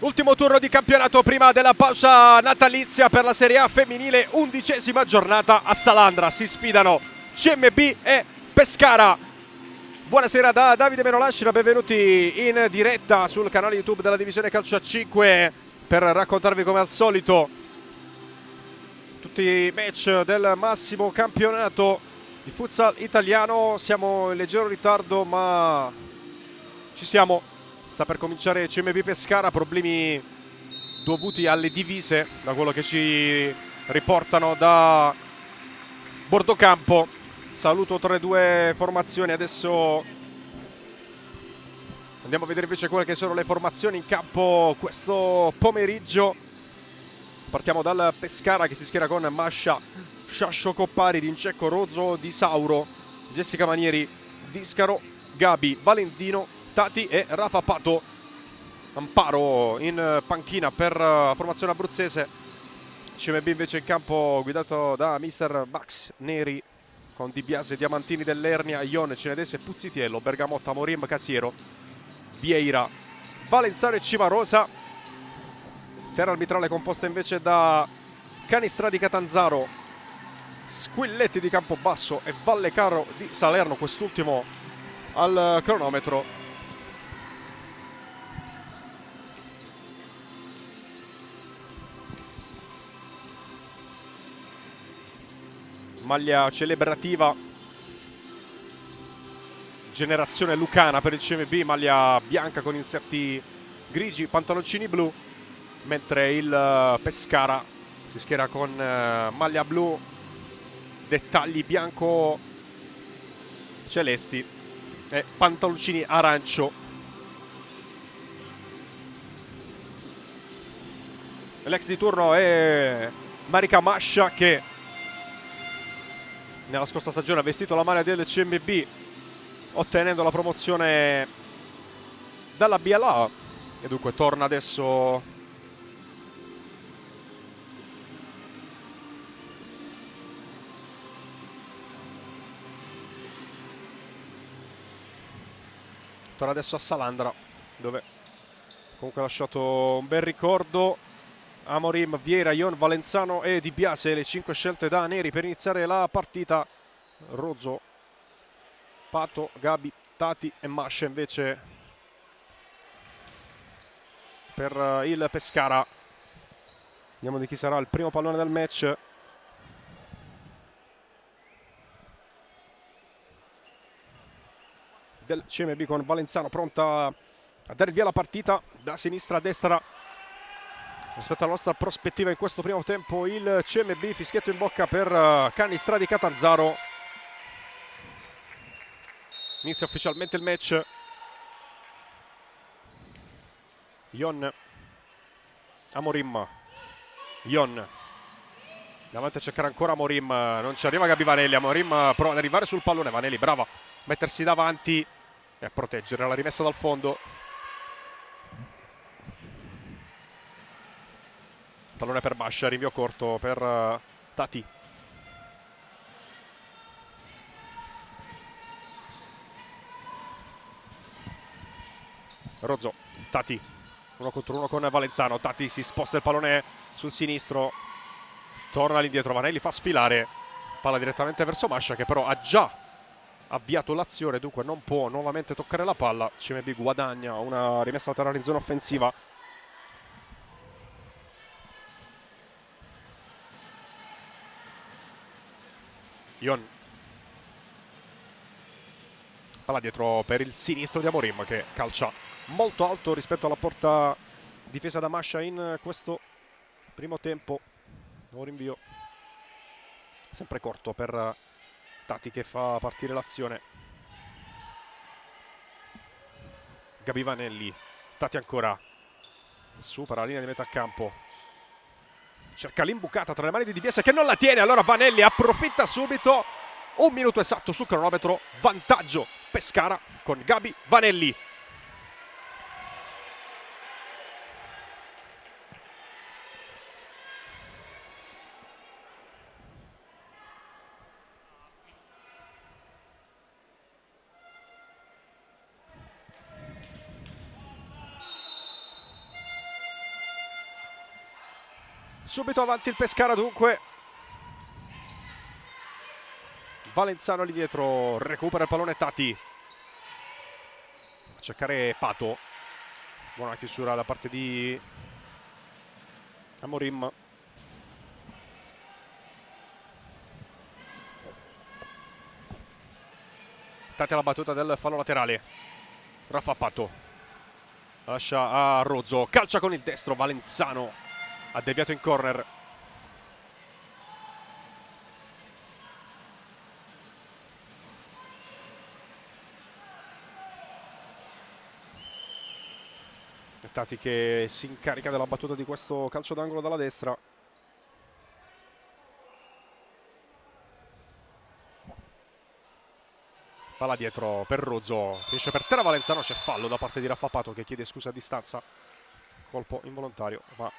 Ultimo turno di campionato prima della pausa natalizia per la Serie A femminile, 11ª giornata a Salandra. Si sfidano CMB e Pescara. Buonasera da Davide Menolascina, benvenuti in diretta sul canale YouTube della Divisione Calcio a 5 per raccontarvi come al solito tutti i match del massimo campionato di futsal italiano. Siamo in leggero ritardo ma ci siamo. Sta per cominciare CMB Pescara, problemi dovuti alle divise da quello che ci riportano da Bordocampo. Saluto tra le due formazioni. Adesso andiamo a vedere invece quelle che sono le formazioni in campo questo pomeriggio. Partiamo dal Pescara che si schiera con Mascia, Sciascio Coppari, Rincecco, Rozzo, Di Sauro, Jessica Manieri, Discaro, Gabi, Valentino, Tati e Rafa Pato. Amparo in panchina per la formazione abruzzese. CMB invece in campo guidato da mister Max Neri con Di Biase, Diamantini dell'Ernia, Ion, Cenedese, Puzzitiello, Bergamotta, Morim, Casiero, Vieira, Valenzano e Cimarosa. Terra arbitrale composta invece da Canistradi Catanzaro, Squilletti di Campobasso e Vallecaro di Salerno, quest'ultimo al cronometro. Maglia celebrativa generazione lucana per il CMB, maglia bianca con inserti grigi, pantaloncini blu, mentre il Pescara si schiera con maglia blu, dettagli bianco celesti e pantaloncini arancio. L'ex di turno è Marica Mascia che nella scorsa stagione ha vestito la maglia del CMB ottenendo la promozione dalla BLA e dunque torna adesso a Salandra, dove comunque ha lasciato un bel ricordo. Amorim, Vieira, Ion, Valenzano e Di Biase, le 5 scelte da Neri per iniziare la partita. Rozzo, Pato, Gabi, Tati e Mascia invece per il Pescara. Vediamo di chi sarà il primo pallone del match. Del CMB con Valenzano pronta a dare via la partita da sinistra a destra. Rispetto alla nostra prospettiva in questo primo tempo il CMB, fischietto in bocca per Canistradi Catanzaro. Inizia ufficialmente il match. Ion, Amorim, Ion, davanti a cercare ancora Amorim, non ci arriva Gabi Vanelli. Amorim prova ad arrivare sul pallone, Vanelli brava a mettersi davanti e a proteggere la rimessa dal fondo. Pallone per Mascia, rinvio corto per Tati. Rozzo, Tati, 1 contro 1 con Valenzano. Tati si sposta il pallone sul sinistro, torna all'indietro, Vanelli fa sfilare, palla direttamente verso Mascia che però ha già avviato l'azione, dunque non può nuovamente toccare la palla. CMB guadagna una rimessa laterale in zona offensiva. Ion, palla dietro per il sinistro di Amorim che calcia molto alto rispetto alla porta difesa da Mascia in questo primo tempo. Nuovo rinvio sempre corto per Tati che fa partire l'azione. Gabi Vanelli, Tati ancora, supera la linea di metà campo, cerca l'imbucata tra le mani di Di Biase che non la tiene, allora Vanelli approfitta subito. 1 minuto esatto sul cronometro, vantaggio Pescara con Gabi Vanelli. Subito avanti il Pescara dunque. Valenzano lì dietro, recupera il pallone Tati. A cercare Pato. Buona chiusura da parte di Amorim. Tati alla battuta del fallo laterale. Raffa Pato. Lascia a Rozzo. Calcia con il destro. Valenzano ha deviato in corner. Tati che si incarica della battuta di questo calcio d'angolo dalla destra. Palla dietro per Rozzo, finisce per terra Valenzano, c'è fallo da parte di Raffa Pato che chiede scusa a distanza. Colpo involontario, ma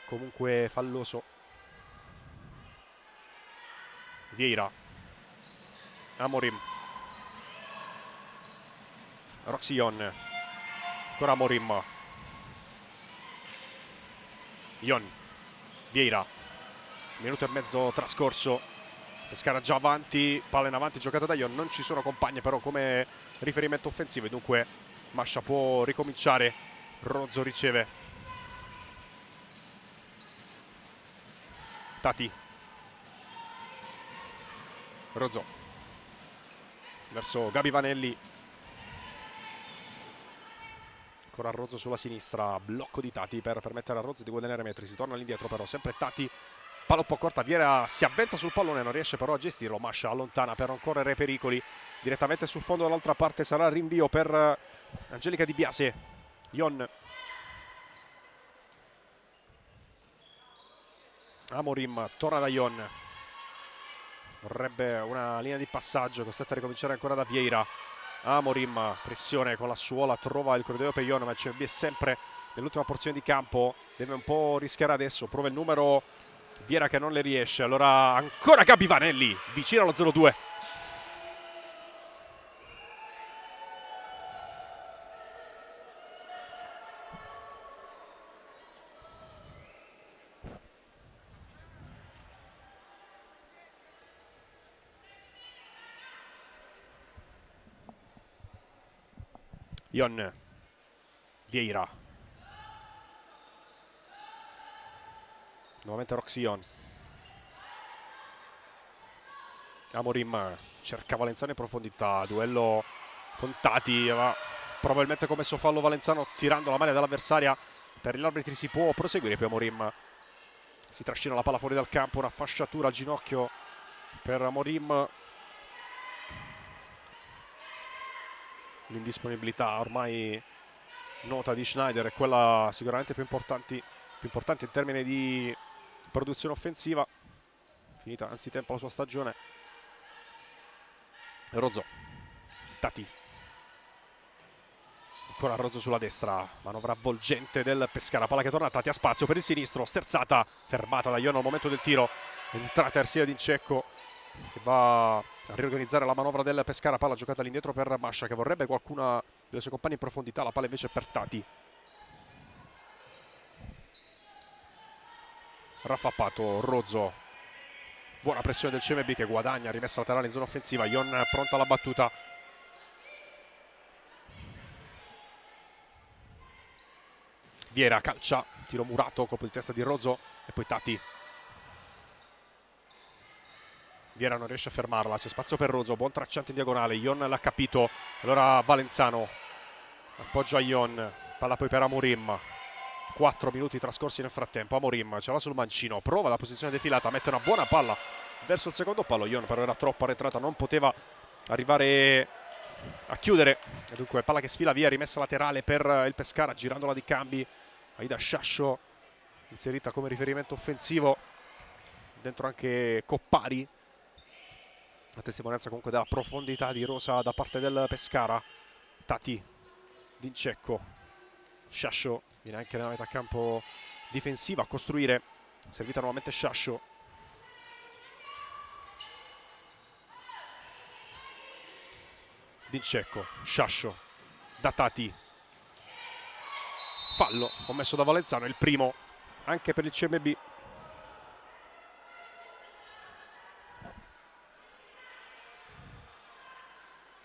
comunque falloso. Vieira. Amorim. Roxion. Ancora Amorim. Ion. Vieira. Minuto e mezzo trascorso. Pescara già avanti, palla in avanti giocata da Ion, non ci sono compagne però come riferimento offensivo e dunque Mascia può ricominciare. Rozzo riceve. Tati. Rozzo. Verso Gabi Vanelli. Ancora Rozzo sulla sinistra, blocco di Tati per permettere a Rozzo di guadagnare metri, si torna all'indietro però, sempre Tati. Palla un po' corta, Vieira si avventa sul pallone, non riesce però a gestirlo. Mascia allontana per non correre pericoli. Direttamente sul fondo dall'altra parte sarà il rinvio per Angelica Di Biase. Ion. Amorim torna da Ion. Vorrebbe una linea di passaggio, costretta a ricominciare ancora da Vieira. Amorim, pressione con la suola, trova il corridoio per Ion, ma il CMB è sempre nell'ultima porzione di campo. Deve un po' rischiare adesso, prova il numero Vieira che non le riesce, allora ancora Gabi Vanelli, vicino allo 0-2. Ion. Vieira. Nuovamente Roxion. Amorim cerca Valenzano in profondità, duello con Tati, ma probabilmente commesso fallo Valenzano tirando la maglia dall'avversaria. Per gli arbitri si può proseguire, poi Amorim si trascina la palla fuori dal campo, una fasciatura al ginocchio per Amorim. L'indisponibilità ormai nota di Schneider è quella sicuramente più importante in termini di produzione offensiva. Finita anzitempo la sua stagione. Rozzo. Tati. Ancora Rozzo sulla destra. Manovra avvolgente del Pescara. Palla che torna, Tati a spazio per il sinistro. Sterzata. Fermata da Ion al momento del tiro. Entrata Ersia D'Incecco che va a riorganizzare la manovra del Pescara. Palla giocata all'indietro per Mascia che vorrebbe qualcuna delle sue compagne in profondità. La palla invece per Tati. Raffa Pato. Rozzo. Buona pressione del CMB che guadagna, rimessa laterale in zona offensiva. Ion pronta alla battuta. Vieira calcia, tiro murato, colpo di testa di Rozzo e poi Tati. Vieira non riesce a fermarla, c'è spazio per Rozzo, buon tracciante in diagonale. Ion l'ha capito, allora Valenzano appoggia Ion, palla poi per Amorim. 4 minuti trascorsi nel frattempo. Amorim ce l'ha sul mancino, prova la posizione defilata, mette una buona palla verso il secondo palo. Ion però era troppo arretrata, non poteva arrivare a chiudere e dunque palla che sfila via, rimessa laterale per il Pescara, girandola di cambi. Aida Sciascio inserita come riferimento offensivo, dentro anche Coppari, la testimonianza comunque della profondità di rosa da parte del Pescara. Tati, D'Incecco, Sciascio viene anche nella metà campo difensiva a costruire, servita nuovamente Sciascio. D'Incecco, Sciascio, da Tati. Fallo commesso da Valenzano, il primo anche per il CMB.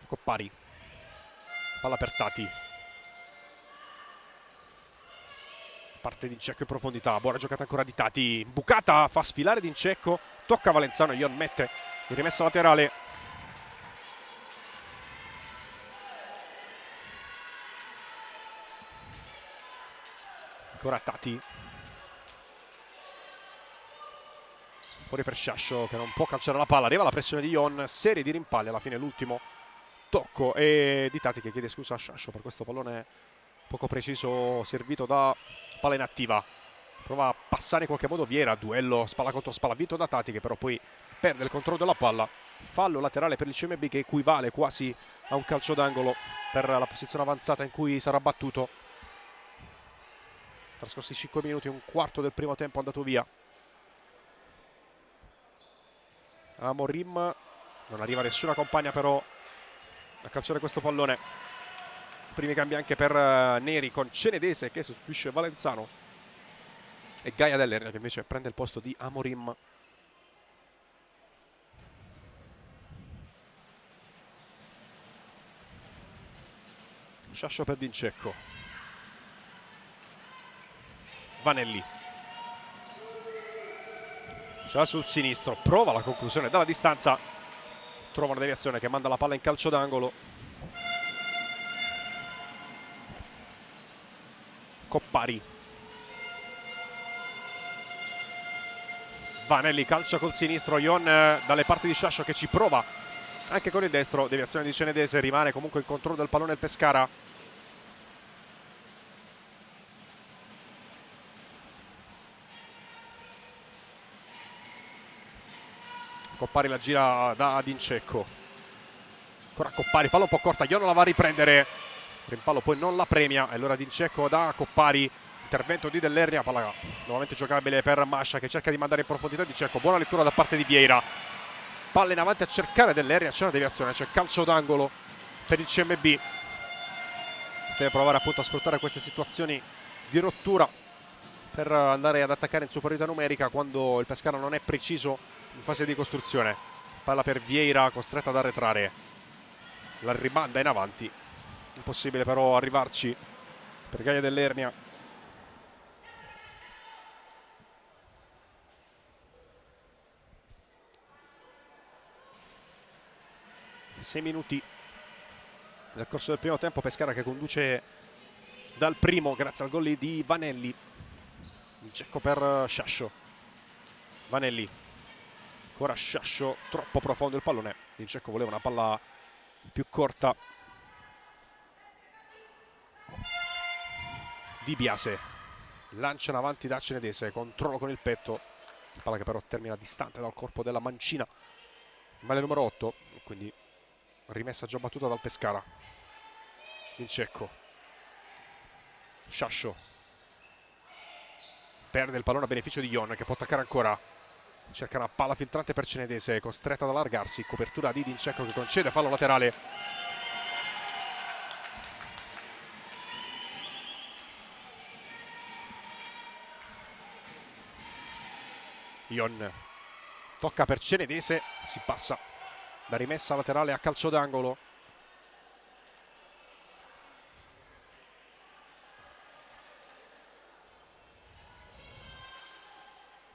Coppari, palla per Tati, parte Dincecco in profondità, buona giocata ancora di Tati, bucata, fa sfilare Dincecco, tocca Valenzano, Ion mette in rimessa laterale. Ancora Tati, fuori per Sciascio che non può calciare la palla, arriva la pressione di Ion, serie di rimpalli, alla fine l'ultimo tocco e di Tati che chiede scusa a Sciascio per questo pallone poco preciso servito da palla inattiva. Prova a passare in qualche modo Vieira, duello spalla contro spalla vinto da Tati che però poi perde il controllo della palla. Fallo laterale per il CMB che equivale quasi a un calcio d'angolo per la posizione avanzata in cui sarà battuto. Trascorsi 5 minuti, un quarto del primo tempo andato via. Amorim, non arriva nessuna compagna però a calciare questo pallone. Primi cambi anche per Neri con Cenedese che sostituisce Valenzano e Gaia Dell'Ernia che invece prende il posto di Amorim. Sciascio per Dincecco, Vanelli già sul sinistro, prova la conclusione dalla distanza, trova una deviazione che manda la palla in calcio d'angolo. Coppari, Vanelli calcia col sinistro, Ion dalle parti di Sciascio che ci prova anche con il destro, deviazione di Cenedese, rimane comunque il controllo del pallone il Pescara. Coppari la gira da Dincecco, ancora Coppari, palla un po' corta, Ion la va a riprendere, rimpallo poi non la premia e allora Dincecco da Coppari, intervento di Dell'Ernia, palla nuovamente giocabile per Mascia che cerca di mandare in profondità Dincecco, buona lettura da parte di Vieira, palla in avanti a cercare Dell'Ernia, c'è una deviazione, c'è calcio d'angolo per il CMB, deve provare appunto a sfruttare queste situazioni di rottura per andare ad attaccare in superiorità numerica quando il Pescara non è preciso in fase di costruzione. Palla per Vieira costretta ad arretrare, la rimanda in avanti, impossibile però arrivarci per Gaia Dell'Ernia. Sei minuti nel corso del primo tempo, Pescara che conduce dal primo grazie al gol di Vanelli. Dincecco per Sciascio, Vanelli, ancora Sciascio, troppo profondo il pallone, Dincecco voleva una palla più corta. Di Biase lancia in avanti da Cenedese, controllo con il petto, palla che però termina distante dal corpo della mancina, maglia numero 8, quindi rimessa già battuta dal Pescara. Dincecco, Sciascio perde il pallone a beneficio di Ion che può attaccare ancora, cerca una palla filtrante per Cenedese, costretta ad allargarsi, copertura di Dincecco che concede fallo laterale. Ion tocca per Cenedese, si passa da rimessa laterale a calcio d'angolo.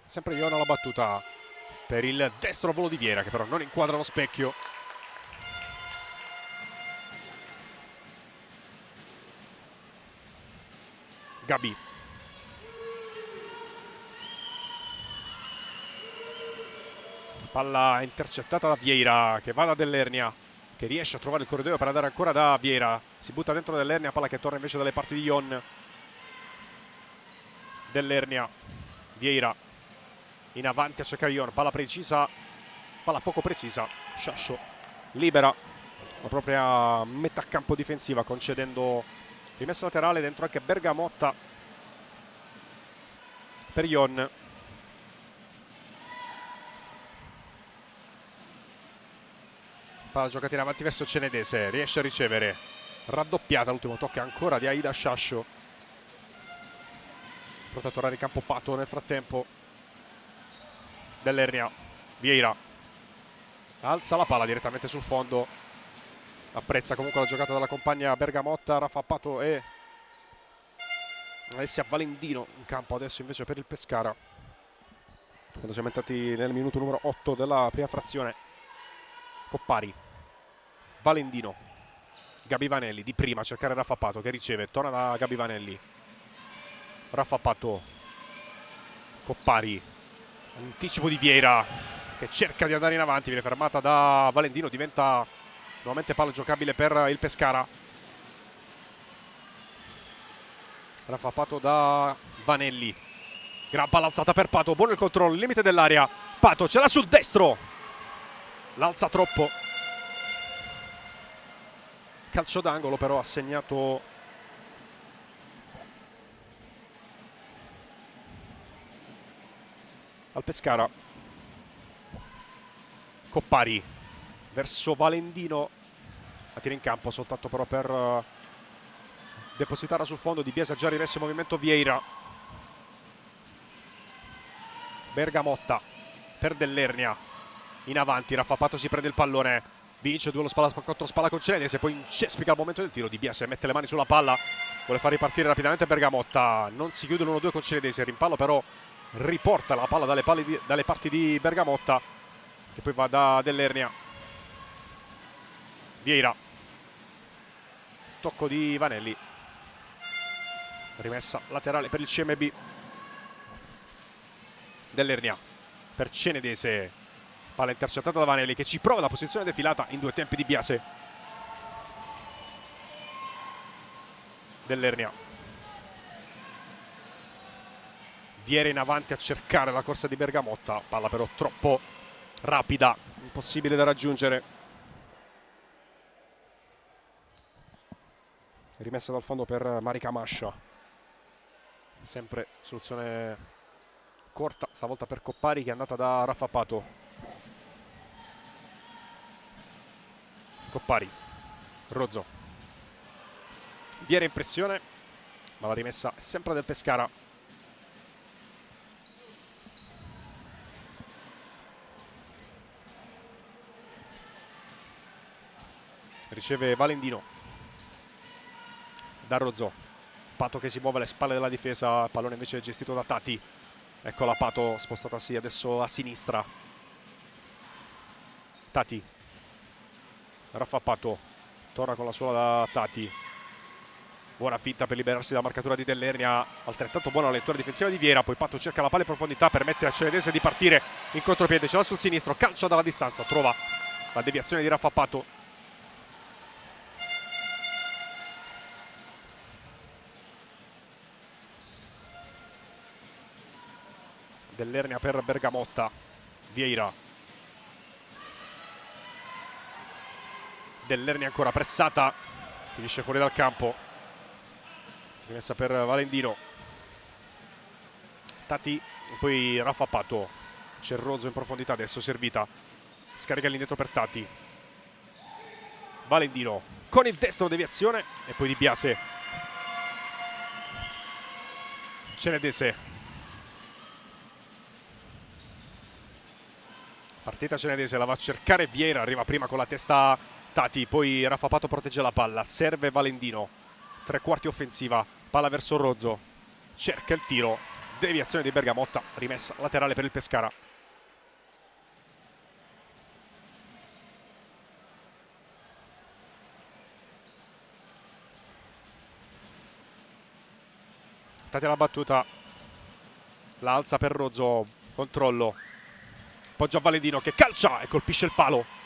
Sempre Ion alla battuta per il destro volo di Vieira che però non inquadra lo specchio. Gabi, palla intercettata da Vieira che va da Dell'Ernia che riesce a trovare il corridoio per andare ancora da Vieira, si butta dentro Dell'Ernia, palla che torna invece dalle parti di Ion. Dell'Ernia, Vieira in avanti a cercare Ion, palla precisa, palla poco precisa, Sciascio libera la propria metà campo difensiva concedendo rimessa laterale, dentro anche Bergamotta per Ion. Palla giocata in avanti verso Cenedese, riesce a ricevere, raddoppiata, l'ultimo tocco ancora di Aida Sciascio. pronto a tornare in campo Pato nel frattempo. Dell'Ernia, Vieira alza la palla direttamente sul fondo, apprezza comunque la giocata della compagna Bergamotta. Raffa Pato e Alessia Valendino in campo adesso invece per il Pescara, quando siamo entrati nel minuto numero 8 della prima frazione. Coppari, Valendino, Gabi Vanelli di prima a cercare Raffa Pato che riceve, torna da Gabi Vanelli. Raffa Pato, Coppari, anticipo di Vieira che cerca di andare in avanti, viene fermata da Valendino, diventa nuovamente palla giocabile per il Pescara. Raffa Pato da Vanelli, gran palla alzata per Pato, buono il controllo, il limite dell'area, Pato ce l'ha sul destro, l'alza troppo, calcio d'angolo però assegnato al Pescara. Coppari verso Valendino, la tira in campo soltanto però per depositarla sul fondo. Di Biesa già rimesso in movimento Vieira. Bergamotta per Dell'Ernia in avanti, Raffa Pato si prende il pallone, vince duello spalla contro spalla con Cenedese, poi incespica al momento del tiro. Di Biesa mette le mani sulla palla, vuole far ripartire rapidamente Bergamotta, non si chiude l'1-2 con Cenedese, il rimpallo però riporta la palla dalle parti di Bergamotta, che poi va da Dell'Ernia. Vieira, tocco di Vanelli, rimessa laterale per il CMB. Dell'Ernia per Cenedese, palla intercettata da Vanelli che ci prova la posizione defilata in due tempi di Biase. Dell'Ernia, Vieira in avanti a cercare la corsa di Bergamotta, palla però troppo rapida, impossibile da raggiungere. Rimessa dal fondo per Marica Mascia, sempre soluzione corta stavolta per Coppari, che è andata da Raffa Pato. Coppari, Rozzo, Vieira in pressione, ma la rimessa è sempre del Pescara. Riceve Valendino da Rozzo, Pato che si muove alle spalle della difesa, il pallone invece è gestito da Tati. Eccola Pato spostatasi adesso a sinistra. Tati, Raffa Pato torna con la sola da Tati, buona finta per liberarsi dalla marcatura di Dell'Ernia, altrettanto buona la lettura difensiva di Vieira, poi Pato cerca la palla in profondità, permette a Cenedese di partire in contropiede, ce l'ha sul sinistro, calcia dalla distanza, trova la deviazione di Raffa Pato. Dell'Ernia per Bergamotta, Vieira, Dell'Ernia ancora pressata, finisce fuori dal campo, rimessa per Valendino. Tati, poi Raffa Pato, c'è Rozzo in profondità adesso, servita, scarica all'indietro per Tati. Valendino con il destro, deviazione, e poi Di Biase. Cenedese, partita Cenedese, la va a cercare Vieira, arriva prima con la testa Tati, poi Raffa Pato protegge la palla, serve Valendino, tre quarti offensiva, palla verso Rozzo, cerca il tiro, deviazione di Bergamotta, rimessa laterale per il Pescara. Tati alla battuta, la alza per Rozzo, controllo, poggia Valendino che calcia e colpisce il palo.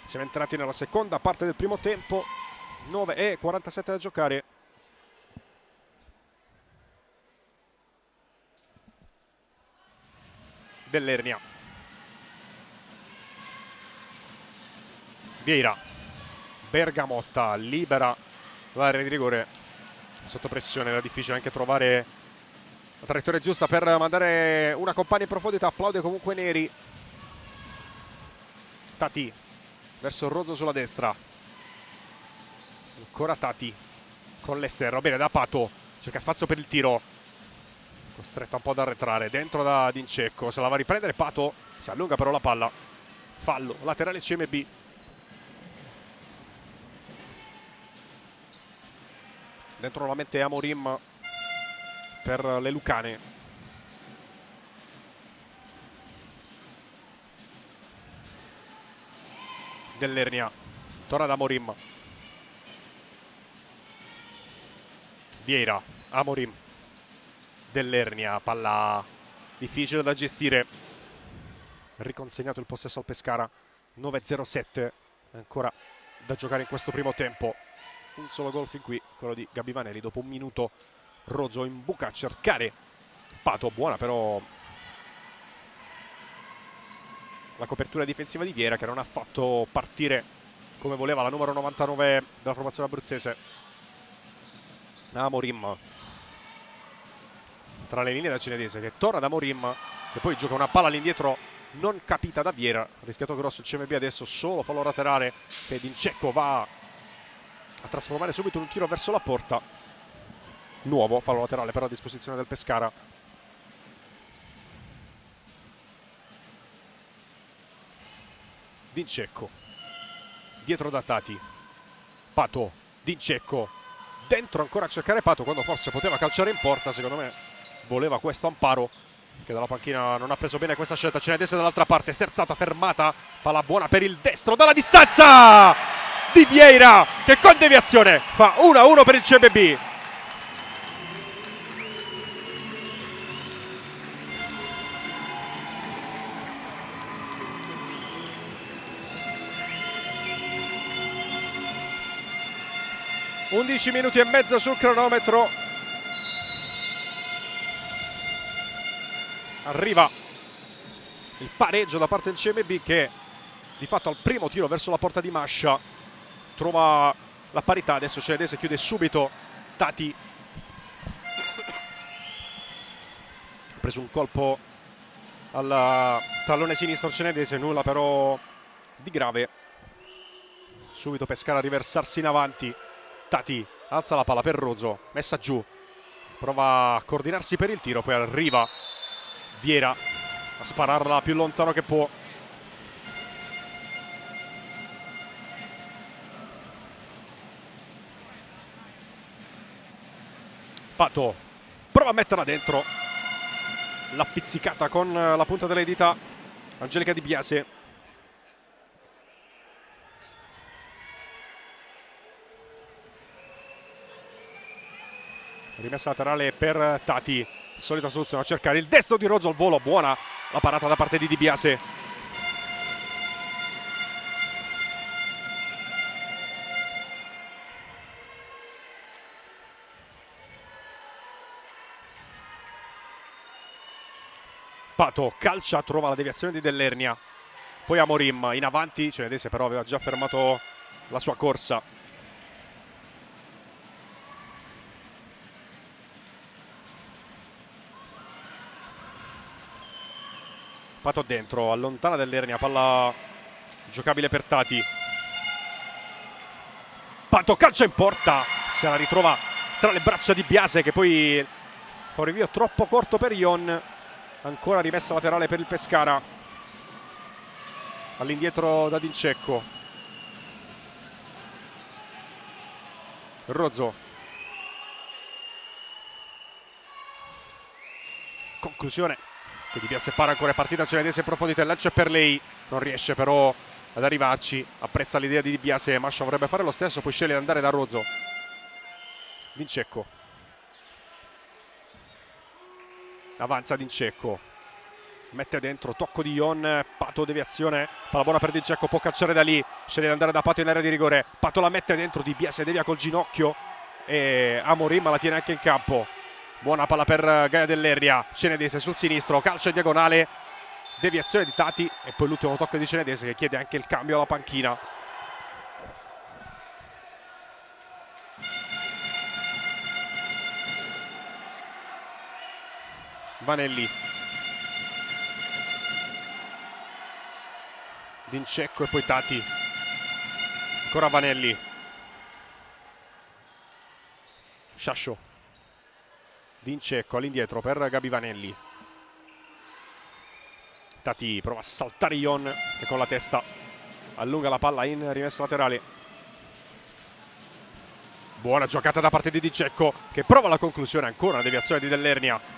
Siamo entrati nella seconda parte del primo tempo, 9:47 da giocare. Dell'Ernia, Vieira, Bergamotta libera l'area di rigore. Sotto pressione, era difficile anche trovare la traiettoria giusta per mandare una compagna in profondità. Applaude comunque Neri. Tati, verso Rozzo sulla destra. Ancora Tati con l'esterno, bene da Pato, cerca spazio per il tiro, costretta un po' ad arretrare, dentro da Dincecco, se la va a riprendere Pato, si allunga però la palla, fallo, laterale CMB. Dentro nuovamente Amorim per le Lucane. Dell'Ernia, torna da Amorim. Vieira, Amorim, Dell'Ernia, palla difficile da gestire. Riconsegnato il possesso al Pescara, 9-0-7, ancora da giocare in questo primo tempo. Un solo gol fin qui, quello di Gabi Vanelli. Dopo un minuto Rozzo in buca a cercare Pato, buona però la copertura difensiva di Vieira, che non ha fatto partire come voleva la numero 99 della formazione abruzzese. Amorim tra le linee da Cinedese, che torna da Amorim, che poi gioca una palla all'indietro non capita da Vieira. Rischiato grosso il CMB adesso, solo fallo laterale che Dincecco va a trasformare subito un tiro verso la porta. Nuovo fallo laterale però a disposizione del Pescara. Dincecco dietro da Tati, Pato, Dincecco dentro ancora a cercare Pato quando forse poteva calciare in porta. Secondo me voleva questo Amparo, che dalla panchina non ha preso bene questa scelta. Cinedese dall'altra parte, sterzata, fermata, palla buona per il destro dalla distanza di Vieira, che con deviazione fa 1-1 per il CBB. (11 minuti e mezzo sul cronometro). Arriva il pareggio da parte del CMB, che di fatto al primo tiro verso la porta di Mascia trova la parità. Adesso Cinedese chiude subito. Tati ha preso un colpo al tallone sinistro Cinedese, nulla però di grave. Subito Pescara a riversarsi in avanti. Tati alza la palla per Rozzo, messa giù, prova a coordinarsi per il tiro, poi arriva Vieira a spararla più lontano che può. Pato prova a metterla dentro, l'ha pizzicata con la punta delle dita Angelica Di Biase. Rimessa laterale per Tati, solita soluzione a cercare il destro di Rozzo al volo, buona la parata da parte di Di Biase. Pato calcia, trova la deviazione di Dell'Ernia, poi Amorim in avanti. Cinedese però aveva già fermato la sua corsa. Pato dentro, allontana Dell'Ernia, palla giocabile per Tati. Pato calcia in porta, se la ritrova tra le braccia di Biase, che poi fa un rinvio troppo corto per Ion. Ancora rimessa laterale per il Pescara, all'indietro da Dincecco. Rozzo, conclusione che Di Biase para ancora, partita Cinedese in profondità, il lancio è per lei, non riesce però ad arrivarci. Apprezza l'idea di Di Biase, Mascia vorrebbe fare lo stesso, poi sceglie di andare da Rozzo. Dincecco avanza, Dincecco mette dentro, tocco di Ion, Pato deviazione, palla buona per Dincecco, può calciare da lì, sceglie di andare da Pato in area di rigore. Pato la mette dentro, Di Biase devia col ginocchio e Amorim la tiene anche in campo. Buona palla per Gaia Dell'Ernia, Cinedese sul sinistro, calcio in diagonale, deviazione di Tati e poi l'ultimo tocco di Cinedese, che chiede anche il cambio alla panchina. Vanelli, Dincecco e poi Tati. Ancora Vanelli. Sciascio. Dincecco all'indietro per Gabi Vanelli. Tati prova a saltare Ion che con la testa allunga la palla in rimessa laterale. Buona giocata da parte di Dincecco che prova la conclusione. Ancora una deviazione di Dell'Ernia.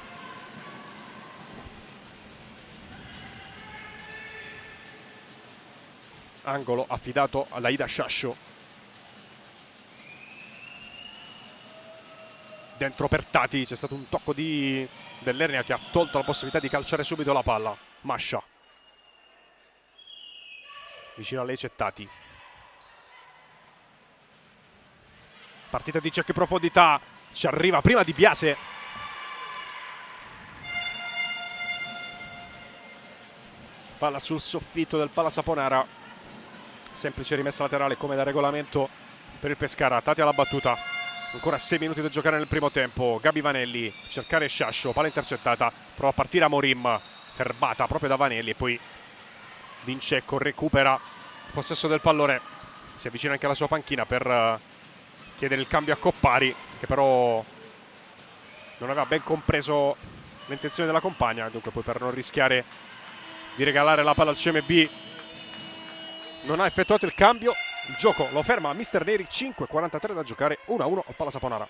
Angolo affidato alla Ida Sciascio. Dentro per Tati, c'è stato un tocco di Dell'Ernia che ha tolto la possibilità di calciare subito la palla. Mascia. Vicino a lei c'è Tati. Partita di Cecco in profondità. Ci arriva prima Di Biase. Palla sul soffitto del Pala Saponara. Semplice rimessa laterale come da regolamento per il Pescara. Tati alla battuta. Ancora 6 minuti da giocare nel primo tempo. Gabi Vanelli, cercare Sciascio, palla intercettata. Prova a partire Amorim, fermata proprio da Vanelli. E poi Dincecco recupera il possesso del pallone. Si avvicina anche alla sua panchina per chiedere il cambio a Coppari, che però non aveva ben compreso le intenzioni della compagna. Dunque poi per non rischiare di regalare la palla al CMB non ha effettuato il cambio. Il gioco lo ferma Mister Neri, 5:43 da giocare, 1-1 al Pala Saponara.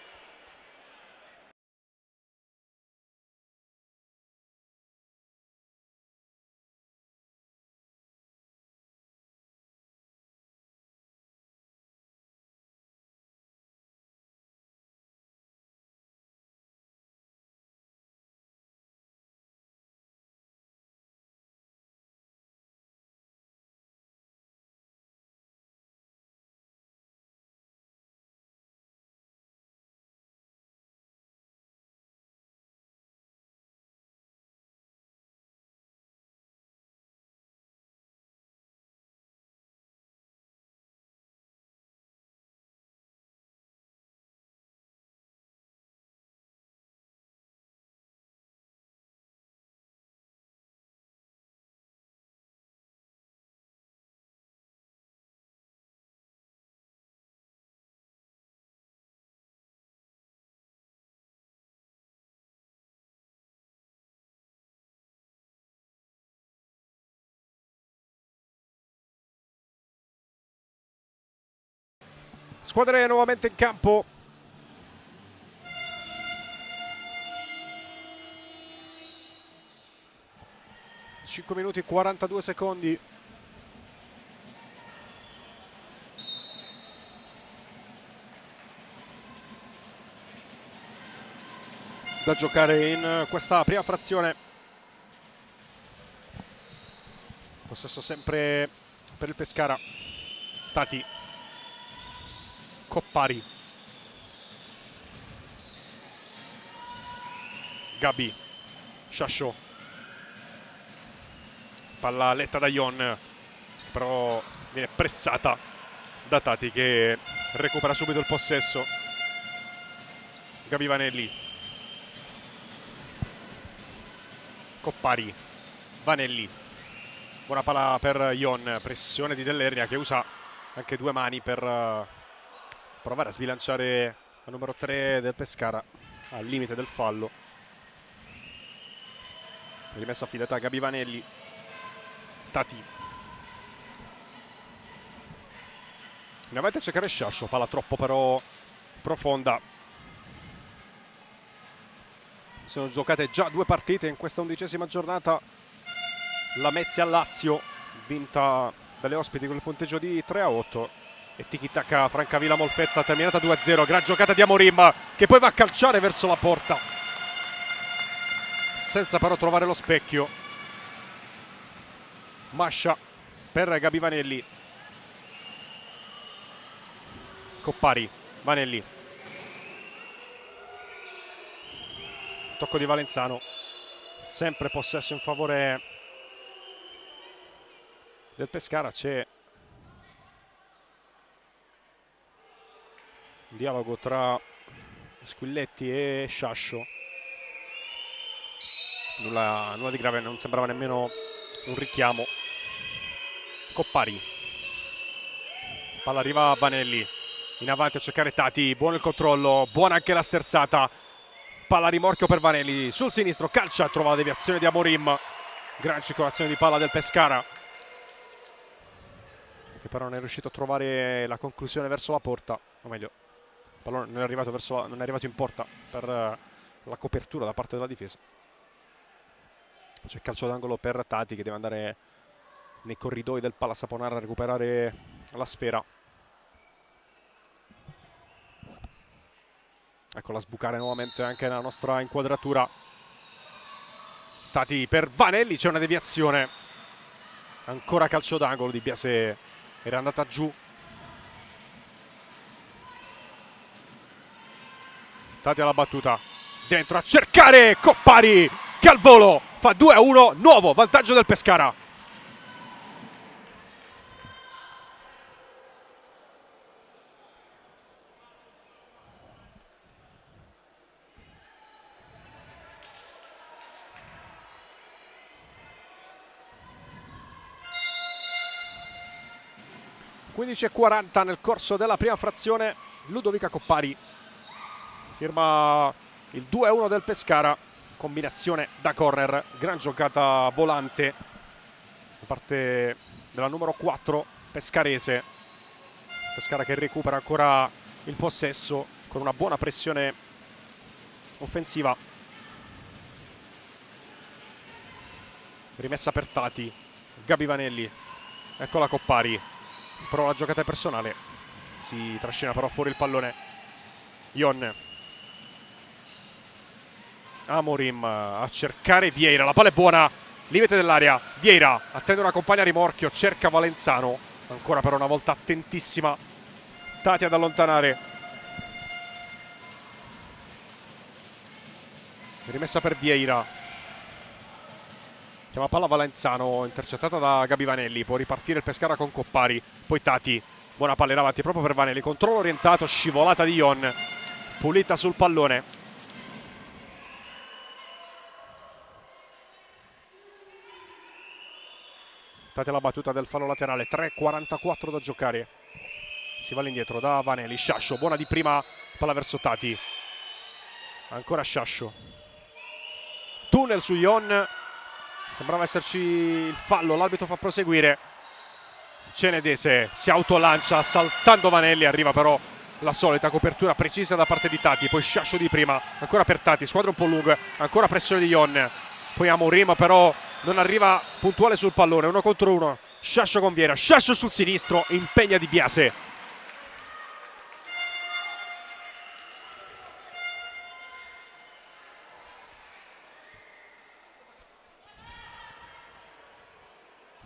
Squadre nuovamente in campo. Cinque minuti e 42 secondi. Da giocare in questa prima frazione. Possesso sempre per il Pescara. Tati. Coppari. Gabi. Sciascio. Palla letta da Ion, però viene pressata da Tati che recupera subito il possesso. Gabi Vanelli. Coppari. Vanelli. Buona palla per Ion. Pressione di Dell'Ernia che usa anche due mani per provare a sbilanciare la numero 3 del Pescara al limite del fallo. Rimessa affidata a Gabi Vanelli. Tati. Ne avanti a cercare Sciascio, palla troppo però profonda. Sono giocate già 2 partite in questa 11ª giornata. La Mezia Lazio vinta dalle ospiti con il punteggio di 3-8 e tiki-taka Francavilla Molfetta terminata 2-0. Gran giocata di Amorim che poi va a calciare verso la porta senza però trovare lo specchio. Mascia per Gabi Vanelli. Coppari. Vanelli. Tocco di Valenzano. Sempre possesso in favore del Pescara. C'è un dialogo tra Squilletti e Sciascio. Nulla di grave, non sembrava nemmeno un richiamo. Coppari. Palla arriva a Vanelli, in avanti a cercare Tati, buono il controllo, buona anche la sterzata. Palla a rimorchio per Vanelli, sul sinistro calcia, trova la deviazione di Amorim. Gran circolazione di palla del Pescara, che però non è riuscito a trovare la conclusione verso la porta, o meglio, il pallone non è arrivato, non è arrivato in porta per la copertura da parte della difesa. C'è calcio d'angolo per Tati che deve andare nei corridoi del Palla Saponara a recuperare la sfera. Eccola sbucare nuovamente anche nella nostra inquadratura. Tati per Vanelli, c'è una deviazione. Ancora calcio d'angolo, Di Biase era andata giù. Tati alla battuta, dentro a cercare Coppari che al volo fa 2-1, nuovo vantaggio del Pescara. (15:40) nel corso della prima frazione. Ludovica Coppari firma il 2-1 del Pescara, combinazione da corner, gran giocata volante da parte della numero 4 pescarese. Pescara che recupera ancora il possesso con una buona pressione offensiva. Rimessa per Tati, Gabi Vanelli, eccola Coppari, però la giocata è personale, si trascina però fuori il pallone. Ion, Amorim a cercare Vieira, la palla è buona, limite dell'area, Vieira attende una compagna a rimorchio, cerca Valenzano, ancora per una volta attentissima Tati ad allontanare. Rimessa per Vieira, chiama palla Valenzano, intercettata da Gabi Vanelli, può ripartire il Pescara con Coppari, poi Tati, buona palla in avanti proprio per Vanelli, controllo orientato, scivolata di Ion, pulita sul pallone. Tati alla battuta del fallo laterale, 3:44 da giocare. Si va all'indietro da Vanelli, Sciascio, buona di prima, palla verso Tati. Ancora Sciascio. Tunnel su Ion, sembrava esserci il fallo, l'arbitro fa proseguire. Cenedese si autolancia saltando Vanelli, arriva però la solita copertura precisa da parte di Tati, poi Sciascio di prima, ancora per Tati, squadra un po' lunga, ancora pressione di Ion, poi Amorim però non arriva puntuale sul pallone, 1 contro 1, Sciascio con Vieira, Sciascio sul sinistro, impegna Di Biase.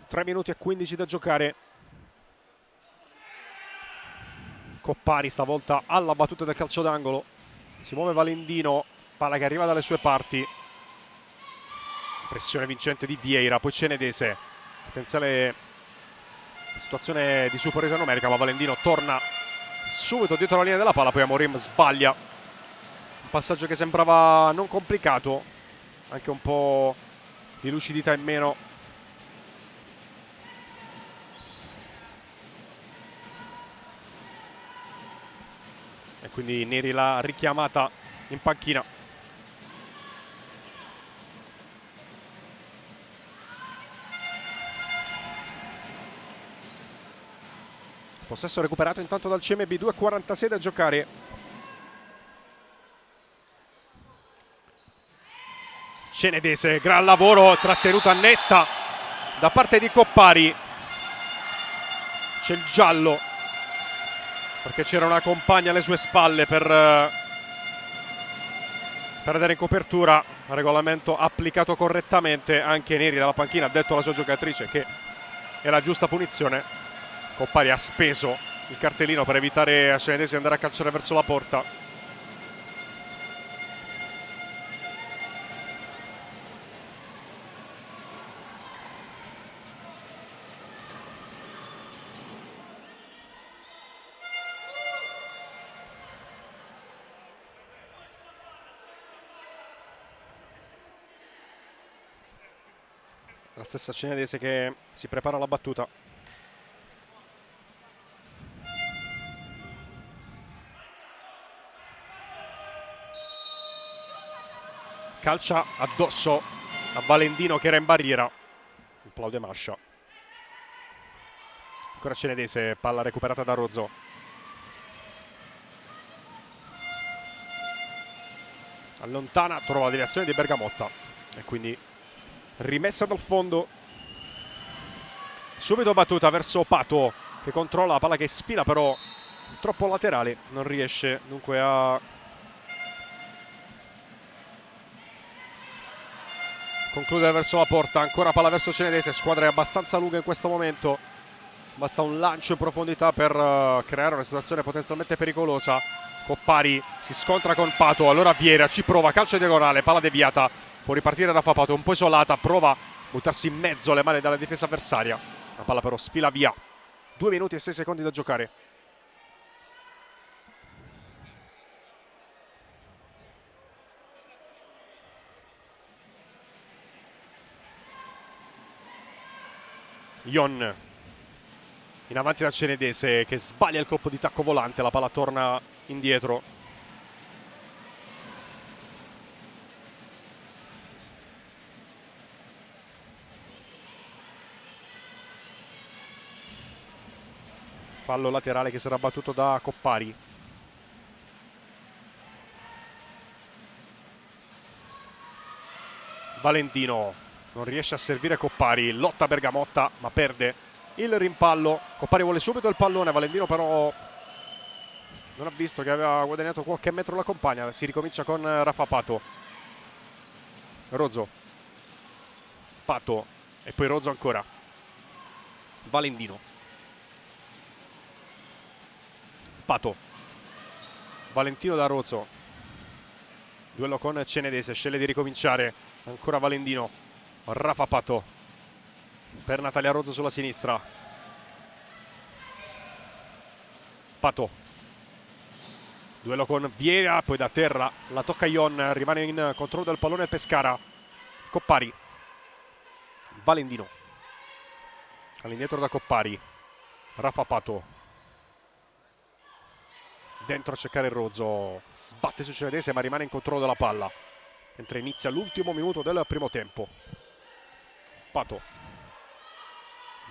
(3 minuti e 15 da giocare). Coppari stavolta alla battuta del calcio d'angolo, si muove Valendino, palla che arriva dalle sue parti, pressione vincente di Vieira, poi Cenedese, potenziale situazione di superiorità numerica, ma Valendino torna subito dietro la linea della palla, poi Amorim sbaglia, un passaggio che sembrava non complicato, anche un po' di lucidità in meno. E quindi Neri l'ha richiamata in panchina. Possesso recuperato intanto dal CMB, 2:46 da giocare. Cenedese, gran lavoro, trattenuta netta da parte di Coppari. C'è il giallo, perché c'era una compagna alle sue spalle per andare in copertura. Regolamento applicato correttamente, anche Neri dalla panchina ha detto alla sua giocatrice che è la giusta punizione. Coppari ha speso il cartellino per evitare a Cenedese di andare a calciare verso la porta. La stessa Cenedese che si prepara alla battuta. calcia addosso a Valentino che era in barriera. Applaude Mascia. Ancora Cenedese, palla recuperata da Rozzo. Allontana, trova la deviazione di Bergamotta e quindi rimessa dal fondo. Subito battuta verso Pato che controlla la palla, che sfila però troppo laterale, non riesce dunque a concludere verso la porta. Ancora palla verso Cenedese, squadra è abbastanza lunga in questo momento, basta un lancio in profondità per creare una situazione potenzialmente pericolosa. Coppari si scontra con Pato, allora Vieira ci prova, calcio diagonale, palla deviata, può ripartire da Pato, un po' isolata, prova a buttarsi in mezzo alle mani dalla difesa avversaria, la palla però sfila via. 2 minuti e 6 secondi da giocare. Ion in avanti da Cenedese che sbaglia il colpo di tacco volante, la palla torna indietro. Fallo laterale che sarà battuto da Coppari. Valentino non riesce a servire Coppari, lotta Bergamotta ma perde il rimpallo. Coppari vuole subito il pallone, Valentino però non ha visto che aveva guadagnato qualche metro la compagna. Si ricomincia con Rafa Pato. Rozzo, Pato e poi Rozzo ancora. Valentino, Pato, Valentino da Rozzo, duello con Cenedese, sceglie di ricominciare. Ancora Valentino, Rafa Pato per Natalia Rozzo sulla sinistra. Pato, duello con Vieira, poi da terra la tocca Ion, rimane in controllo del pallone Pescara. Coppari, Valentino, all'indietro da Coppari. Rafa Pato dentro a cercare Rozzo, sbatte su Cenedese ma rimane in controllo della palla mentre inizia l'ultimo minuto del primo tempo. Pato,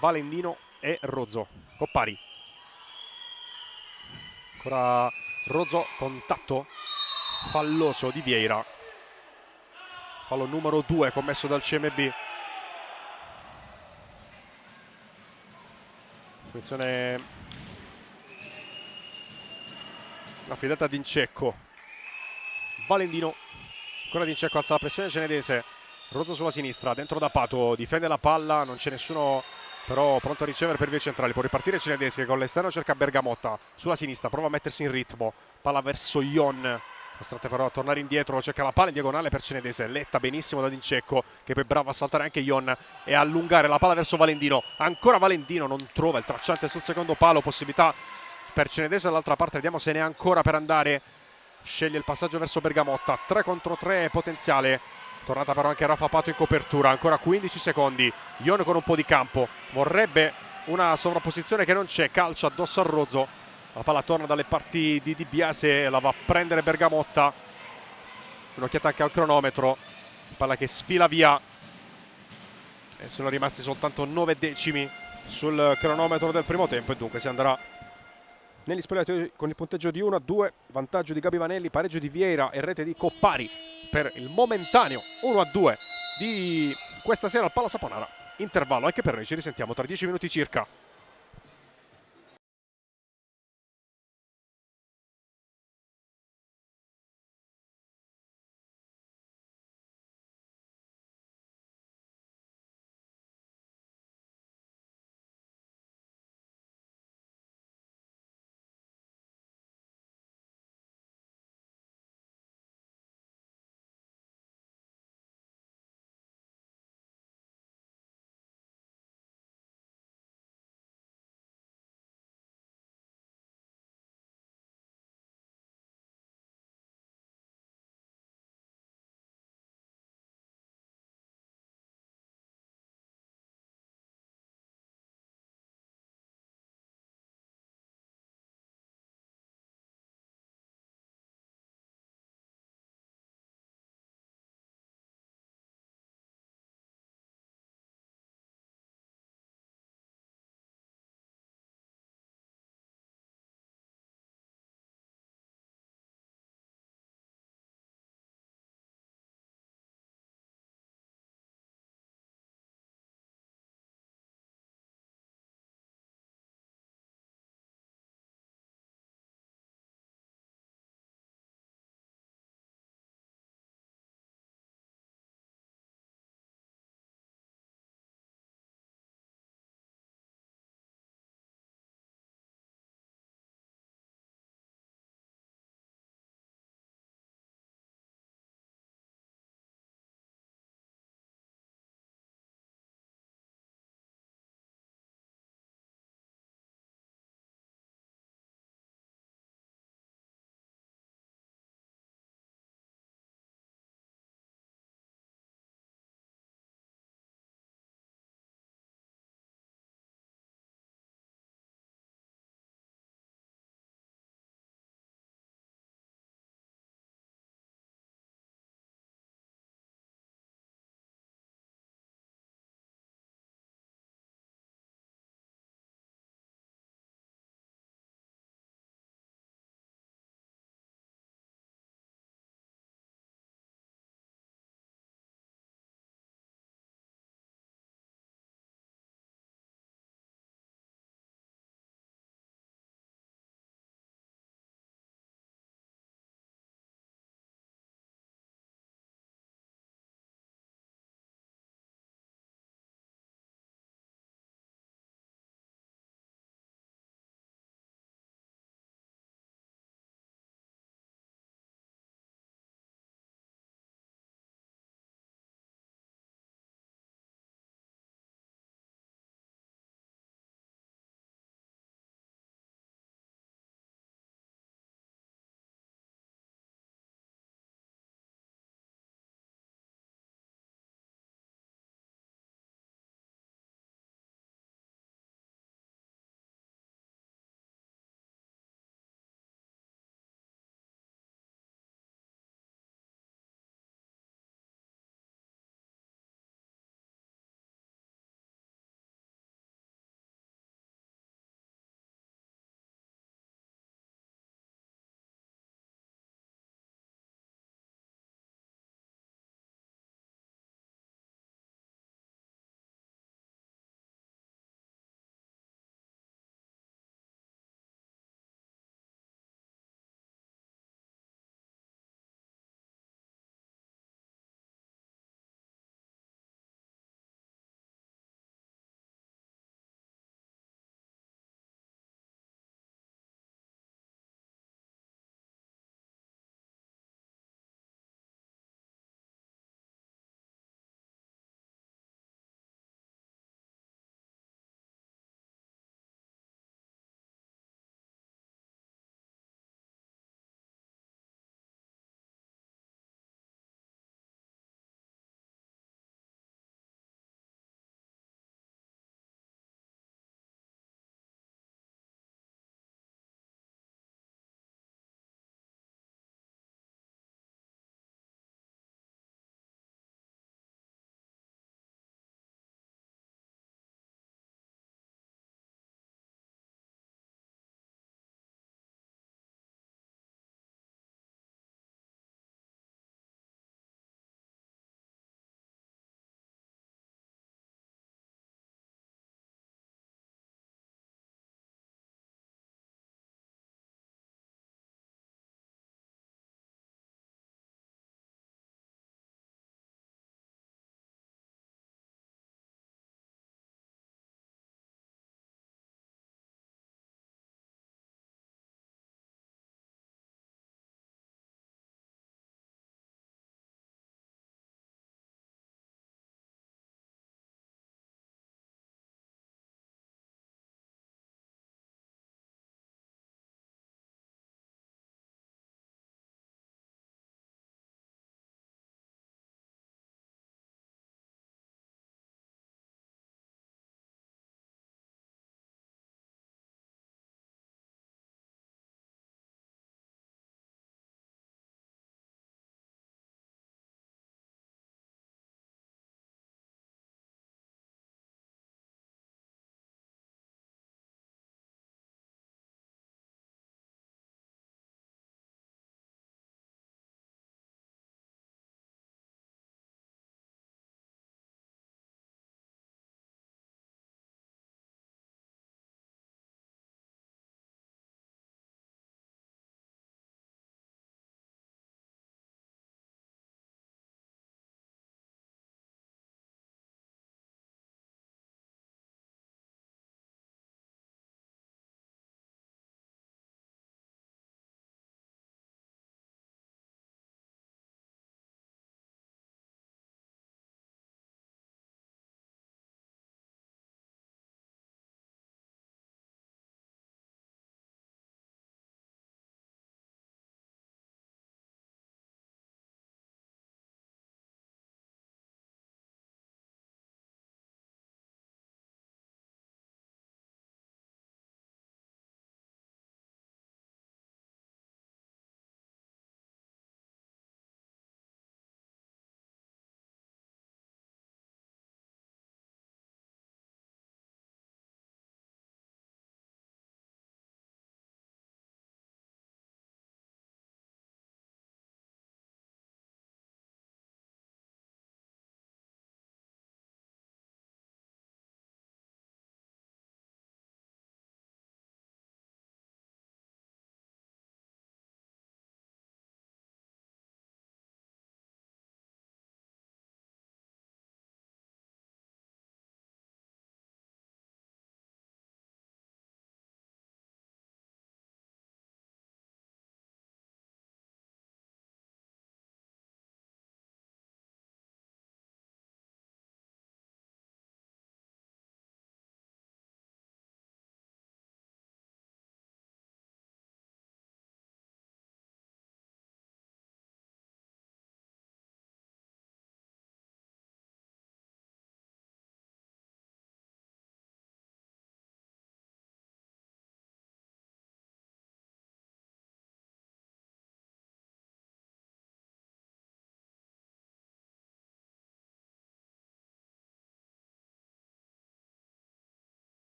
Valentino e Rozzo. Coppari, ancora Rozzo, contatto falloso di Vieira, fallo numero 2 commesso dal CMB. Attenzione affidata a Dincecco. Valentino, ancora Dincecco, alza la pressione Cenedese. Rozzo sulla sinistra, dentro da Pato, difende la palla, non c'è nessuno però pronto a ricevere per vie centrali. Può ripartire Cenedese che con l'esterno cerca Bergamotta sulla sinistra, prova a mettersi in ritmo, palla verso Ion, costrette però a tornare indietro, cerca la palla in diagonale per Cenedese, letta benissimo da Dincecco che poi è bravo a saltare anche Ion e a allungare la palla verso Valentino. Ancora Valentino, non trova il tracciante sul secondo palo, possibilità per Cenedese dall'altra parte, vediamo se ne ha ancora per andare. Sceglie il passaggio verso Bergamotta, 3 contro 3 potenziale. Tornata però anche Rafa Pato in copertura, ancora 15 secondi. Ion con un po' di campo, vorrebbe una sovrapposizione che non c'è, calcia addosso a Rozzo. La palla torna dalle parti di Di Biase, la va a prendere Bergamotta. Un'occhiata anche al cronometro, palla che sfila via. E sono rimasti soltanto 9 decimi sul cronometro del primo tempo e dunque si andrà negli spogliatoi con il punteggio di 1-2, vantaggio di Gabi Vanelli, pareggio di Vieira e rete di Coppari per il momentaneo 1-2 di questa sera al Pala Saponara. Intervallo anche per noi, ci risentiamo tra 10 minuti circa.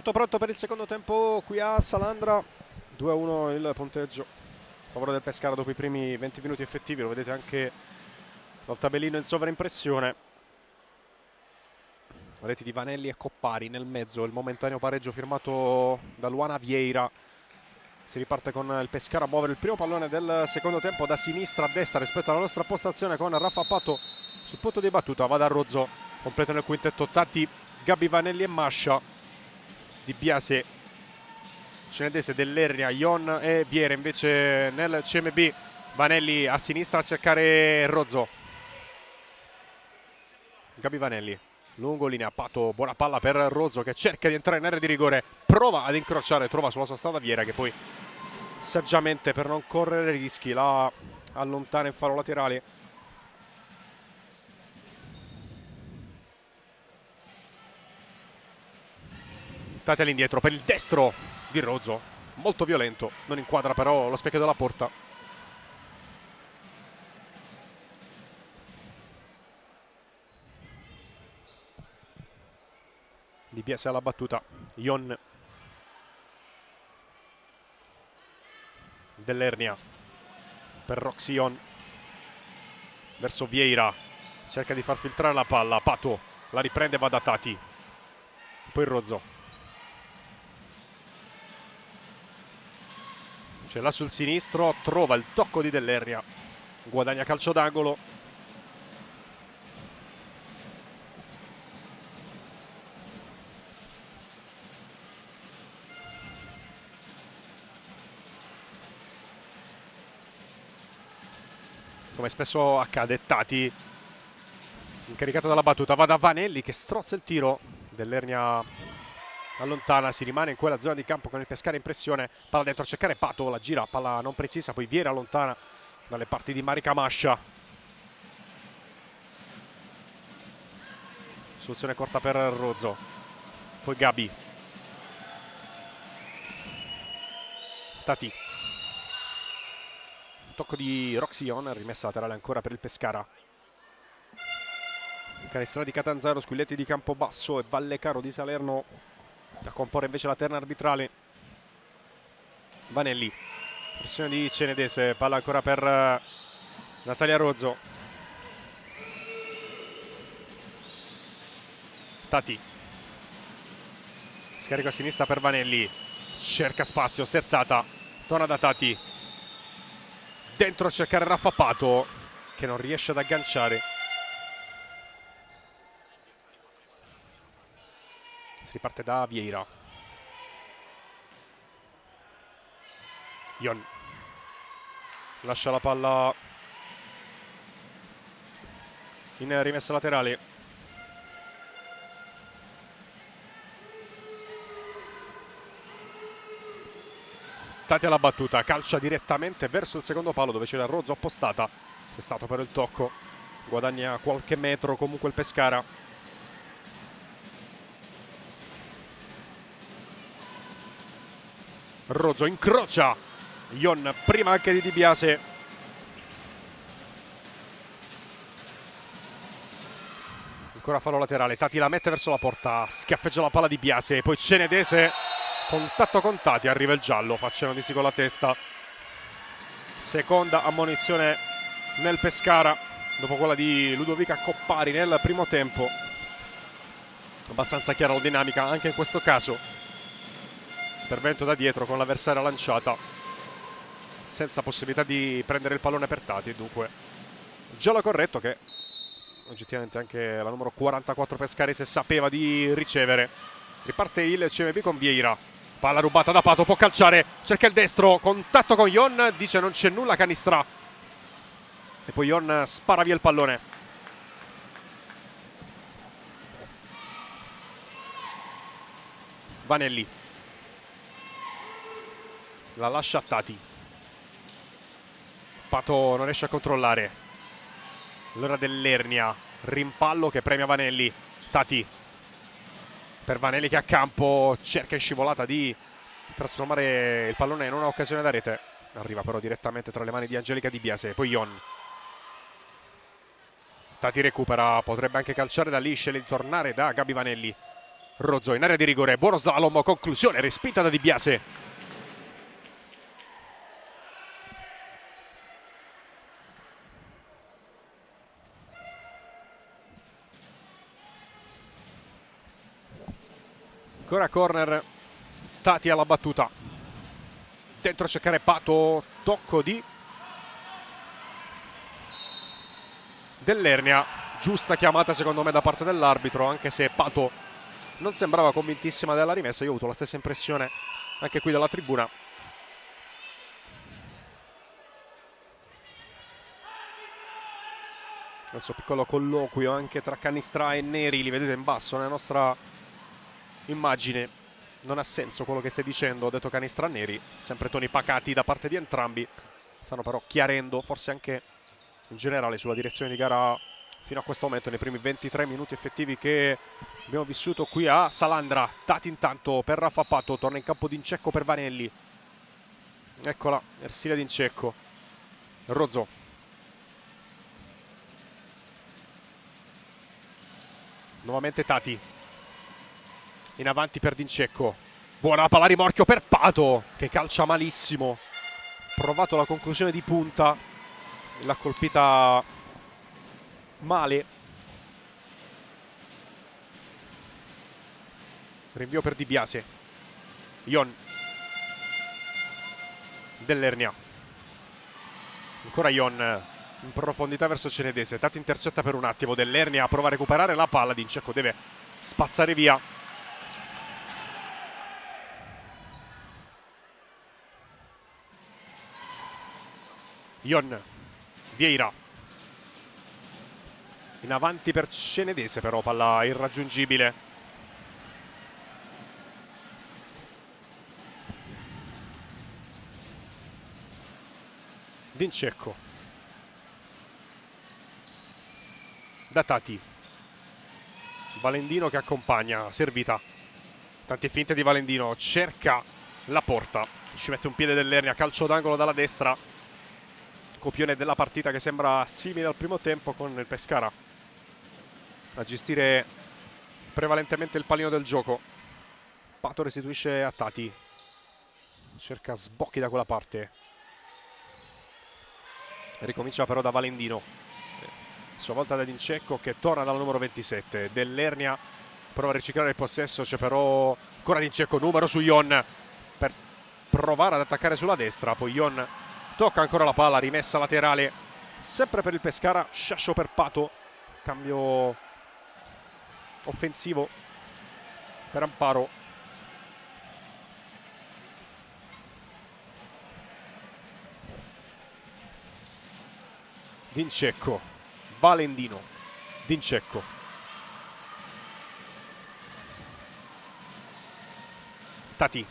Tutto pronto per il secondo tempo qui a Salandra. 2-1 il punteggio a favore del Pescara dopo i primi 20 minuti effettivi. Lo vedete anche dal tabellino in sovraimpressione. Reti di Vanelli e Coppari nel mezzo. Il momentaneo pareggio firmato da Luana Vieira. Si riparte con il Pescara a muovere il primo pallone del secondo tempo da sinistra a destra rispetto alla nostra postazione, con Raffa Pato sul punto di battuta. Va da Rozzo, completo nel quintetto Tatti, Gabi, Vanelli e Mascia. Di Biase, Cenedese, Dell'Ernia, Ion e Viere invece nel CMB. Vanelli a sinistra a cercare Rozzo. Gabi, Vanelli, lungo linea, Pato, buona palla per Rozzo che cerca di entrare in area di rigore, prova ad incrociare, trova sulla sua strada Viera che poi saggiamente, per non correre rischi, la allontana in fallo laterale. Tati all'indietro per il destro di Rozzo, molto violento, non inquadra però lo specchio della porta. Di Biase alla battuta, Ion, Dell'Ernia per Roxy Ion verso Vieira, cerca di far filtrare la palla, Pato la riprende e va da Tati, poi Rozzo. C'è là sul sinistro, trova il tocco di Dell'Ernia, guadagna calcio d'angolo. Come spesso accade, Tati incaricato dalla battuta, va da Vanelli che strozza il tiro. Dell'Ernia allontana, si rimane in quella zona di campo con il Pescara in pressione, palla dentro a cercare Pato, la gira, palla non precisa, poi Viera allontana dalle parti di Marica Mascia. Soluzione corta per Rozzo, poi Gabi, Tati, tocco di Roxy Ion, rimessa laterale ancora per il Pescara. Canestra di Catanzaro, Squilletti di Campobasso e Vallecaro di Salerno a comporre invece la terna arbitrale. Vanelli, pressione di Cenedese, palla ancora per Natalia Rozzo. Tati, scarico a sinistra per Vanelli, cerca spazio, sterzata, torna da Tati, dentro a cercare Raffa Pato che non riesce ad agganciare. Si riparte da Vieira. Ion lascia la palla in rimessa laterale. Tati alla battuta, calcia direttamente verso il secondo palo dove c'era Rozzo appostata. È stato per il tocco, guadagna qualche metro comunque il Pescara. Rozzo incrocia Ion prima anche di Biase. Ancora fallo laterale, Tati la mette verso la porta, schiaffeggia la palla di Biase, poi Cenedese, contatto con Tati, arriva il giallo, facciano di sì con la testa. Seconda ammonizione nel Pescara dopo quella di Ludovica Coppari nel primo tempo. Abbastanza chiara la dinamica anche in questo caso. Intervento da dietro con l'avversaria lanciata, senza possibilità di prendere il pallone per Tati, dunque giallo corretto che oggettivamente anche la numero 44 pescarese sapeva di ricevere. Riparte il CMB con Vieira, palla rubata da Pato, può calciare, cerca il destro, contatto con Ion, dice non c'è nulla Canistra e poi Ion spara via il pallone. Vanelli la lascia a Tati, Pato non riesce a controllare, allora Dell'Ernia, rimpallo che premia Vanelli. Tati per Vanelli che a campo cerca in scivolata di trasformare il pallone in una occasione da rete, arriva però direttamente tra le mani di Angelica Di Biase. Poi Ion, Tati recupera, potrebbe anche calciare da lì, sceglie di tornare da Gabi Vanelli. Rozzo in area di rigore, buono slalom, conclusione, respinta da Di Biase. Ancora corner, Tati alla battuta. Dentro a cercare Pato, tocco di Dell'Ernia. Giusta chiamata secondo me da parte dell'arbitro, anche se Pato non sembrava convintissima della rimessa. Io ho avuto la stessa impressione anche qui dalla tribuna. Adesso piccolo colloquio anche tra Canistra e Neri, li vedete in basso nella nostra immagine. Non ha senso quello che stai dicendo, ho detto Canistra a Neri, sempre toni pacati da parte di entrambi. Stanno però chiarendo, forse anche in generale, sulla direzione di gara fino a questo momento, nei primi 23 minuti effettivi che abbiamo vissuto qui a Salandra. Tati intanto per Raffa Pato, torna in campo Dincecco per Vanelli. Eccola, Ersilia Dincecco. Rozzo. Nuovamente Tati. In avanti per Dincecco. Buona palla rimorchio per Pato, che calcia malissimo. Provato la conclusione di punta, l'ha colpita male. Rinvio per Di Biase. Ion. Dell'Ernia. Ancora Ion in profondità verso Cenedese. Tati intercetta per un attimo. Dell'Ernia prova a recuperare la palla. Dincecco deve spazzare via. Ion. Vieira. In avanti per Cenedese, però palla irraggiungibile. Dincecco. Da Tati. Valendino che accompagna. Servita. Tante finte di Valendino. Cerca la porta. Ci mette un piede Dell'Ernia. Calcio d'angolo dalla destra. Copione della partita che sembra simile al primo tempo, con il Pescara a gestire prevalentemente il pallino del gioco. Pato restituisce a Tati. Cerca sbocchi da quella parte. Ricomincia però da Valendino. A sua volta da Dincecco, che torna dal numero 27. Dell'Ernia prova a riciclare il possesso. C'è però ancora Dincecco, numero su Ion, per provare ad attaccare sulla destra. Poi Ion tocca ancora la palla, rimessa laterale sempre per il Pescara. Sciascio per Pato. Cambio offensivo per Amparo. Dincecco. Valendino. Dincecco. Tati.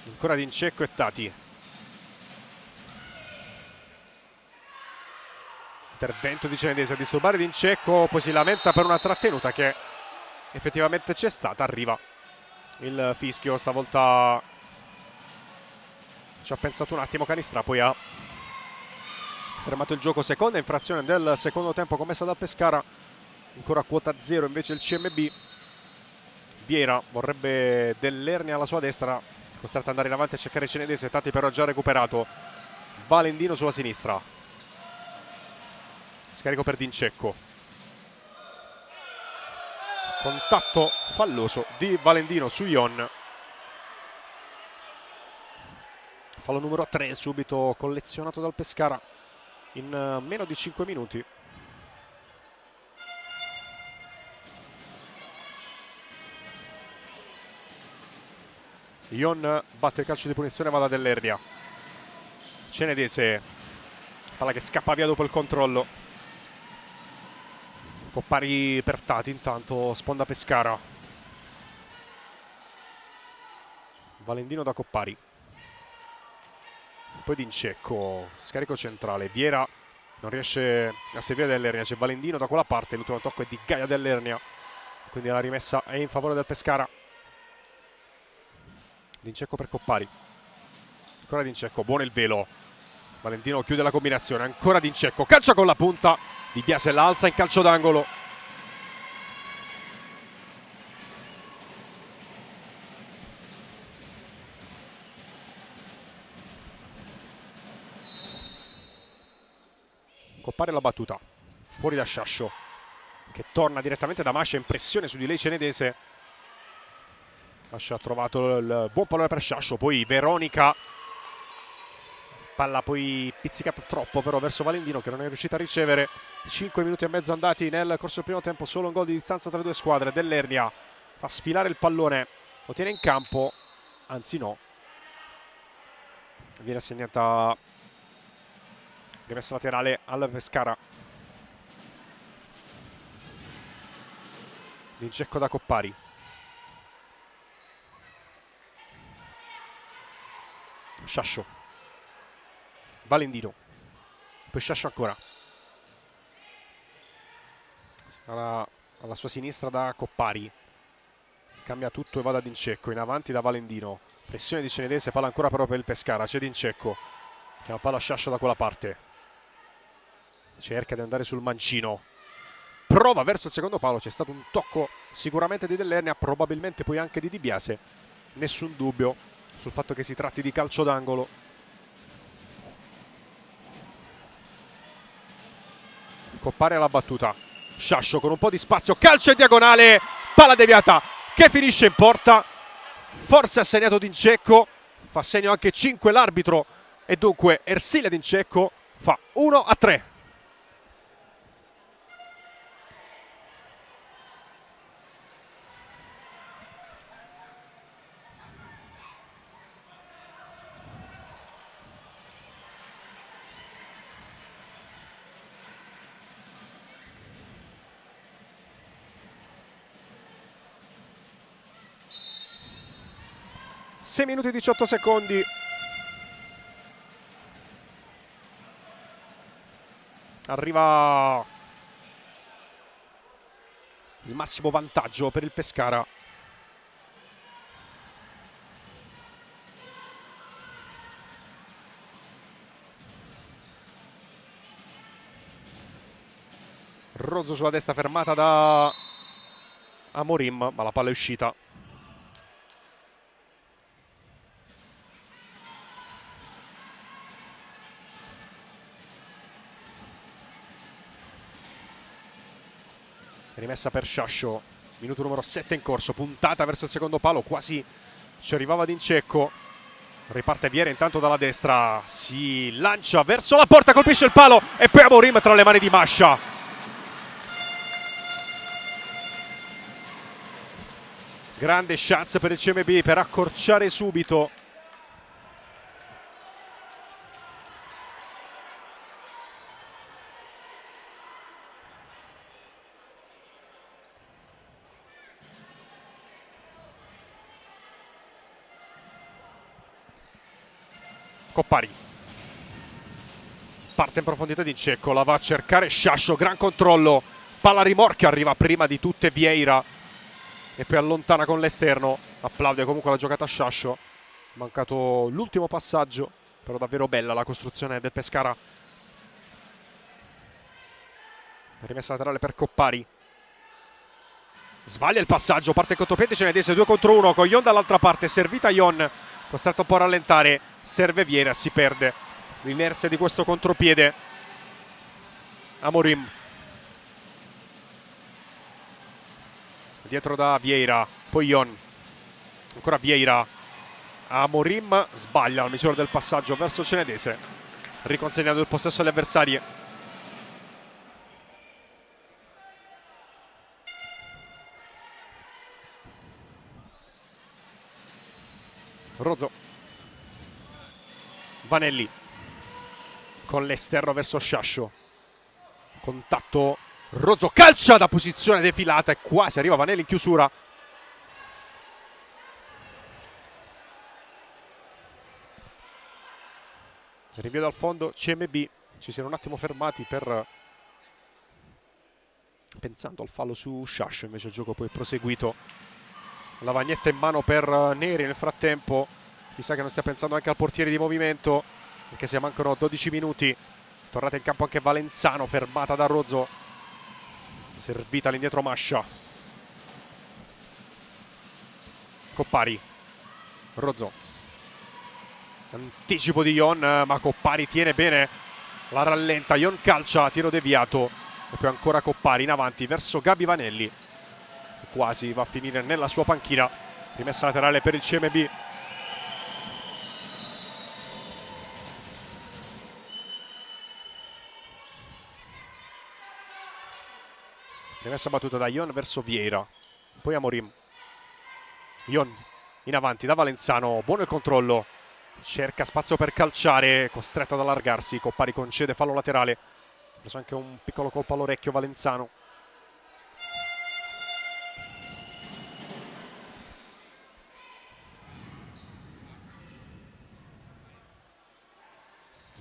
Ancora Dincecco e Tati. Intervento di Cenedese a disturbare Dincecco, poi si lamenta per una trattenuta che effettivamente c'è stata. Arriva il fischio, stavolta ci ha pensato un attimo Canistra, poi ha fermato il gioco. Seconda infrazione del secondo tempo commessa dal Pescara. Ancora quota 0 invece il CMB. Vieira vorrebbe Dell'Ernia alla sua destra, costretto ad andare in avanti a cercare Cenedese. Tati però ha già recuperato. Valendino sulla sinistra. Scarico per Dincecco. Contatto falloso di Valendino su Ion. Fallo numero 3 subito collezionato dal Pescara in meno di 5 minuti. Ion batte il calcio di punizione, va da Dell'Ernia. Cenedese. Palla che scappa via dopo il controllo. Coppari per Tati, intanto sponda Pescara. Valendino da Coppari. Poi Dincecco, scarico centrale. Vieira non riesce a servire Dell'Ernia. C'è Valendino da quella parte. L'ultimo tocco è di Gaia Dell'Ernia, quindi la rimessa è in favore del Pescara. Dincecco per Coppari. Ancora Dincecco, buono il velo. Valendino chiude la combinazione. Ancora Dincecco, calcia con la punta. Di Biase la alza in calcio d'angolo. Coppari alla battuta, fuori da Sciascio, che torna direttamente da Mascia in pressione su di lei Cenedese. Mascia ha trovato il buon pallone per Sciascio, poi Veronica, palla poi pizzicata troppo però verso Valendino, che non è riuscita a ricevere. 5 minuti e mezzo andati nel corso del primo tempo, solo un gol di distanza tra le due squadre. Dell'Ernia fa sfilare il pallone, lo tiene in campo, anzi no, viene assegnata rimessa laterale al Pescara. Vincecco da Coppari, Sciascio, Valendino, poi Sciascio ancora alla sua sinistra da Coppari, cambia tutto e va da Dincecco, in avanti da Valendino, pressione di Cenedese, palla ancora però per il Pescara, c'è Dincecco, chiama palla a Sciascio da quella parte, cerca di andare sul mancino, prova verso il secondo palo, c'è stato un tocco sicuramente di Dell'Ernia, probabilmente poi anche di Di Biase, nessun dubbio sul fatto che si tratti di calcio d'angolo. Coppari alla battuta, Sciascio con un po' di spazio, calcio in diagonale, palla deviata che finisce in porta, forse ha segnato Dincecco, fa segno anche 5 l'arbitro e dunque Ersilia Dincecco fa 1-3. Sei minuti e 18 secondi. Arriva il massimo vantaggio per il Pescara. Rozzo sulla destra, fermata da Amorim, ma la palla è uscita. Rimessa per Sciascio, minuto numero 7 in corso, puntata verso il secondo palo, quasi ci arrivava Dincecco. Riparte Viera intanto dalla destra, si lancia verso la porta, colpisce il palo e poi Amorim tra le mani di Mascia. Grande chance per il CMB per accorciare subito. Coppari parte in profondità di Dincecco, la va a cercare Sciascio, gran controllo, palla rimorchia, arriva prima di tutte Vieira e poi allontana con l'esterno. Applaude comunque la giocata a Sciascio, mancato l'ultimo passaggio, però davvero bella la costruzione del Pescara. Rimessa laterale per Coppari, sbaglia il passaggio, parte il contropiede Cenedese, 2 contro 1 con Ion dall'altra parte, servita Ion, costretto un po' a rallentare, serve Viera, si perde l'inerzia di questo contropiede. Amorim dietro da Vieira, poi Ion, ancora Vieira, Amorim sbaglia la misura del passaggio verso Cenedese, riconsegnando il possesso agli avversari. Rozzo, Vanelli con l'esterno verso Sciascio, contatto, Rozzo calcia da posizione defilata e quasi arriva Vanelli in chiusura. Rinvio dal fondo CMB, ci siamo un attimo fermati per pensando al fallo su Sciascio, invece il gioco poi è proseguito. Lavagnetta in mano per Neri nel frattempo, chissà che non stia pensando anche al portiere di movimento, perché se mancano 12 minuti. Tornata in campo anche Valenzano, fermata da Rozzo, servita all'indietro Mascia. Coppari, Rozzo, anticipo di Ion, ma Coppari tiene bene La rallenta, Ion calcia, tiro deviato. E poi ancora Coppari in avanti verso Gabi Vanelli. Quasi va a finire nella sua panchina. Rimessa laterale per il CMB. Rimessa battuta da Ion verso Vieira. Poi Amorim. Ion in avanti da Valenzano. Buono il controllo. Cerca spazio per calciare. Costretto ad allargarsi. Coppari concede fallo laterale. Ha preso anche un piccolo colpo all'orecchio Valenzano.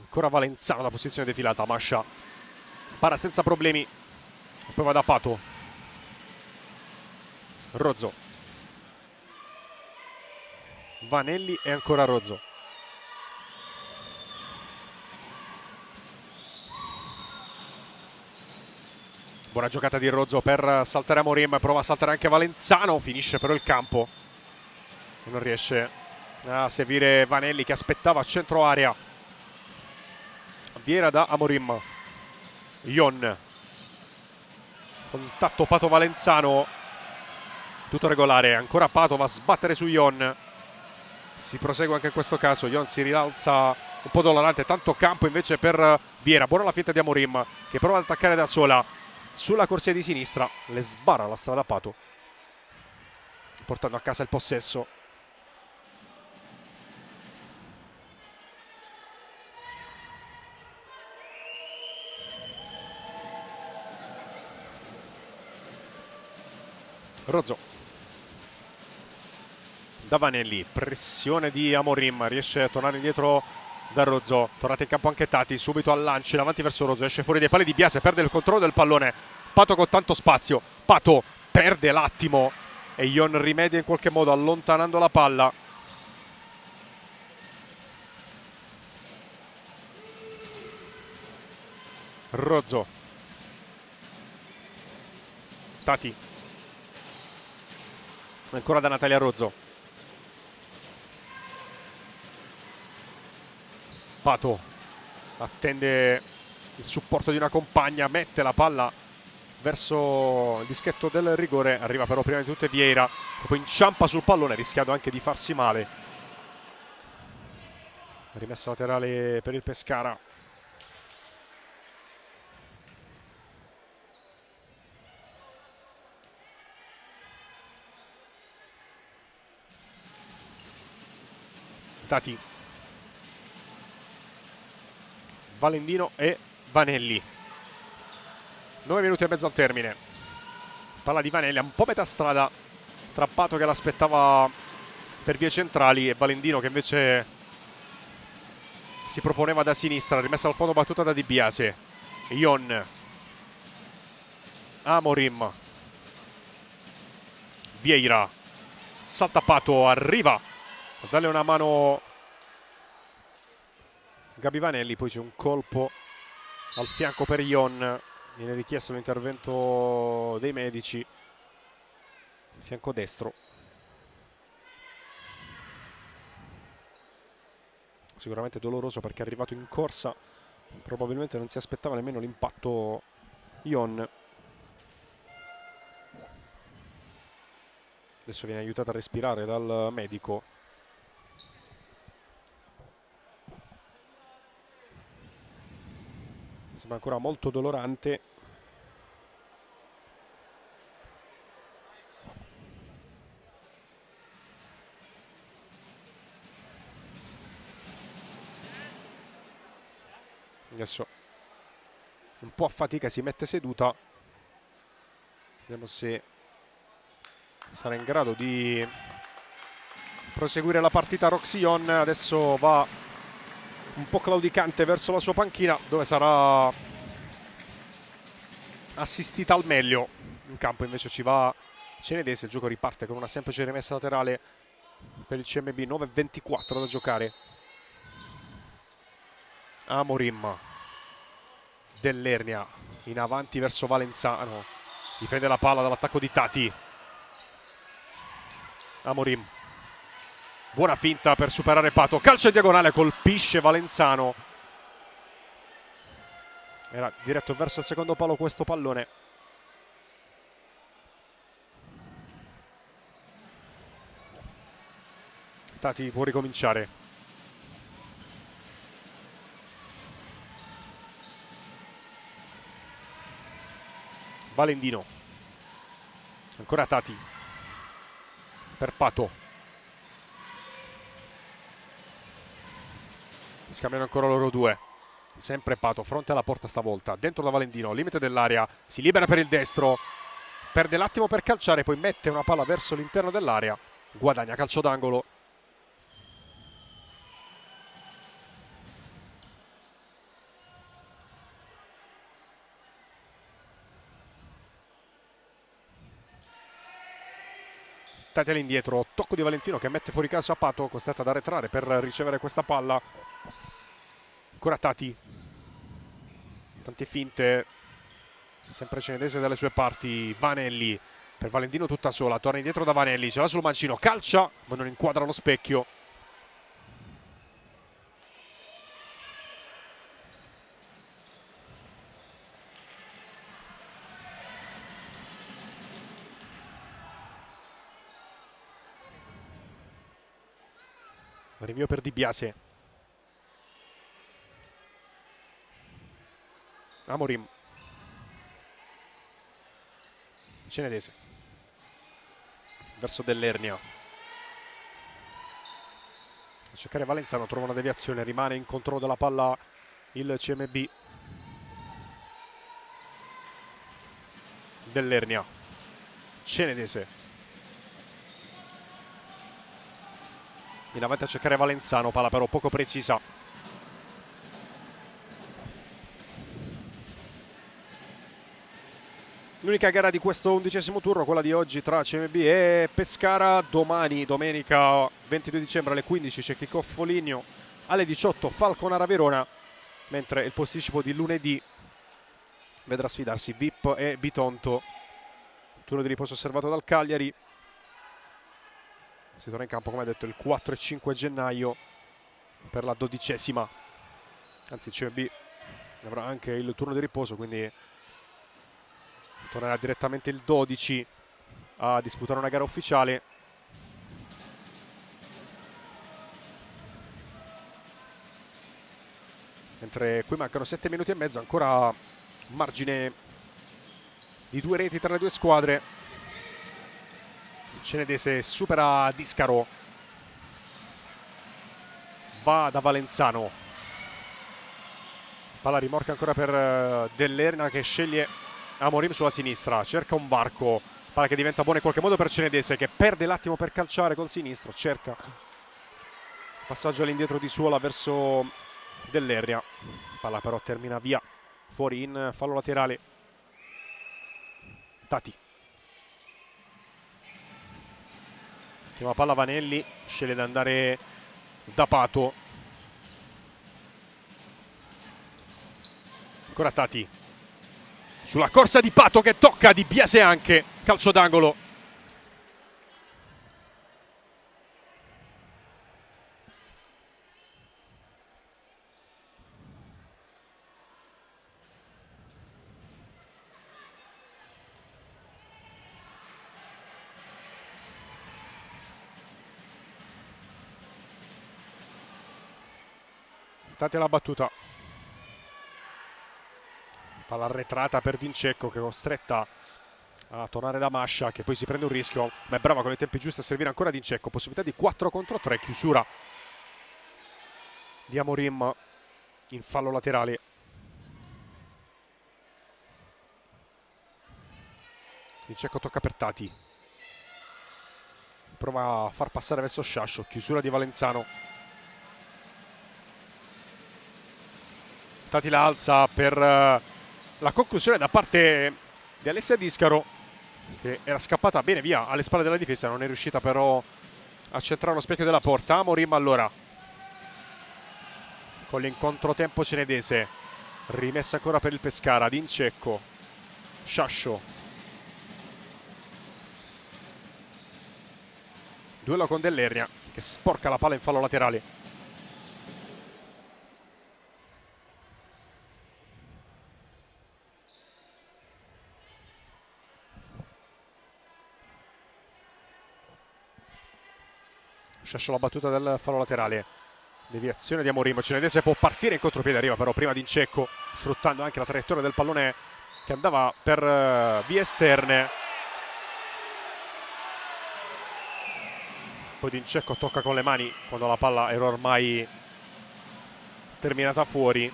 Ancora Valenzano da posizione defilata. Mascia para senza problemi. Poi va da Pato. Rozzo. Vanelli e ancora Rozzo. Buona giocata di Rozzo per saltare Amorim. Prova a saltare anche Valenzano. Finisce però il campo. E non riesce a servire Vanelli, che aspettava a centro area. Vieira da Amorim. Ion. Contatto Pato Valenzano. Tutto regolare. Ancora Pato va a sbattere su Ion. Si prosegue anche in questo caso. Ion si rialza un po' dolorante. Tanto campo invece per Vieira. Buona la finta di Amorim, che prova ad attaccare da sola sulla corsia di sinistra. Le sbarra la strada Pato, portando a casa il possesso. Rozzo da Vanelli, pressione di Amorim, riesce a tornare indietro da Rozzo. Tornate in campo anche Tati, subito al lancio in avanti verso Rozzo, esce fuori dai pali di Biase, perde il controllo del pallone. Pato con tanto spazio, Pato perde l'attimo e Ion rimedia in qualche modo allontanando la palla. Rozzo, Tati, ancora da Natalia Rozzo. Pato attende il supporto di una compagna, mette la palla verso il dischetto del rigore, arriva però prima di tutto Vieira, che poi inciampa sul pallone rischiando anche di farsi male. Rimessa laterale per il Pescara. Tati, Valendino e Vanelli. 9 minuti e mezzo al termine. Palla di Vanelli, un po' metà strada tra Pato che l'aspettava per vie centrali e Valendino che invece si proponeva da sinistra. Rimessa al fondo battuta da Di Biase. Ion, Amorim, Vieira, salta Pato, arriva a darle una mano Gabi Vanelli. Poi c'è un colpo al fianco per Ion, viene richiesto l'intervento dei medici, fianco destro. Sicuramente doloroso perché è arrivato in corsa, probabilmente non si aspettava nemmeno l'impatto Ion. Adesso viene aiutato a respirare dal medico. Sembra ancora molto dolorante. Adesso un po' a fatica si mette seduta. Vediamo se sarà in grado di proseguire la partita. Roxy Ion adesso va un po' claudicante verso la sua panchina, dove sarà assistita al meglio. In campo invece ci va Cenedese. Il gioco riparte con una semplice rimessa laterale per il CMB. 9:24 da giocare. Amorim, Dell'Ernia in avanti verso Valenzano, difende la palla dall'attacco di Tati. Amorim, buona finta per superare Pato, calcio in diagonale, colpisce Valenzano. Era diretto verso il secondo palo questo pallone. Tati può ricominciare. Valendino. Ancora Tati. Per Pato. Scambiano ancora loro due. Sempre Pato, fronte alla porta stavolta. Dentro da Valendino, limite dell'area. Si libera per il destro. Perde l'attimo per calciare, poi mette una palla verso l'interno dell'area. Guadagna calcio d'angolo. Tati all'indietro, tocco di Valentino che mette fuori calcio a Pato, costretto ad arretrare per ricevere questa palla. Ancora Tati. Tante finte. Sempre Cenedese dalle sue parti. Vanelli per Valentino tutta sola. Torna indietro da Vanelli, ce l'ha sul mancino. Calcia, ma non inquadra lo specchio. Rinvio per Di Biase. Amorim. Cenedese. Verso Dell'Ernia. A cercare Valenzano, trova una deviazione, rimane in controllo della palla il CMB. Dell'Ernia. Cenedese. In avanti a cercare Valenzano, palla però poco precisa. L'unica gara di questo 11° turno, quella di oggi tra CMB e Pescara. Domani, domenica 22 dicembre alle 15 c'è kick-off Foligno, alle 18 Falconara Verona, mentre il posticipo di lunedì vedrà sfidarsi VIP e Bitonto. Turno di riposo osservato dal Cagliari. Si torna in campo, come detto, il 4 e 5 gennaio per la 12ª. Anzi, CMB avrà anche il turno di riposo, quindi tornerà direttamente il 12 a disputare una gara ufficiale. Mentre qui mancano 7 minuti e mezzo, ancora un margine di 2 reti tra le due squadre. Cenedese supera Discaro, va da Valenzano, palla rimorca ancora per Dell'Ernia che sceglie Amorim sulla sinistra, cerca un varco, palla che diventa buona in qualche modo per Cenedese che perde l'attimo per calciare col sinistro, cerca passaggio all'indietro di Suola verso Dell'Ernia, palla però termina via fuori in fallo laterale. Tati. Ultima palla Vanelli, sceglie di andare da Pato. Ancora Tati. Sulla corsa di Pato che tocca Di Biase anche. Calcio d'angolo. Tati alla battuta. Palla arretrata per Dincecco che è costretta a tornare da Mascia che poi si prende un rischio ma è brava con i tempi giusti a servire ancora Dincecco. Possibilità di 4 contro 3, chiusura di Amorim in fallo laterale. Dincecco tocca per Tati, prova a far passare verso Sciascio, chiusura di Valenzano. Tati la alza per la conclusione da parte di Alessia Discaro che era scappata bene via alle spalle della difesa, non è riuscita però a centrare lo specchio della porta. Amorim allora con l'incontrotempo cenedese, rimessa ancora per il Pescara. Dincecco, Sciascio, duello con Dell'Ernia che sporca la palla in fallo laterale. Sciascio la battuta del fallo laterale. Deviazione di Amorim. Cenedese può partire in contropiede, arriva però prima Dincecco, sfruttando anche la traiettoria del pallone che andava per vie esterne. Poi Dincecco tocca con le mani quando la palla era ormai terminata fuori.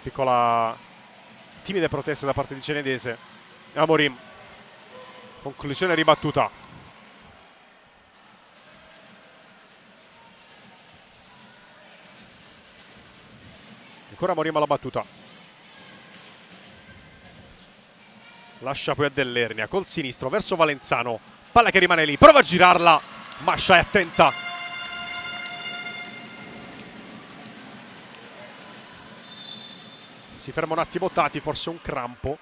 Piccola timide proteste da parte di Cenedese. Amorim, conclusione ribattuta. Ancora Amorim alla battuta. Lascia poi a Dell'Ernia col sinistro verso Valenzano. Palla che rimane lì, prova a girarla. Mascia è attenta. Si ferma un attimo Tati, forse un crampo.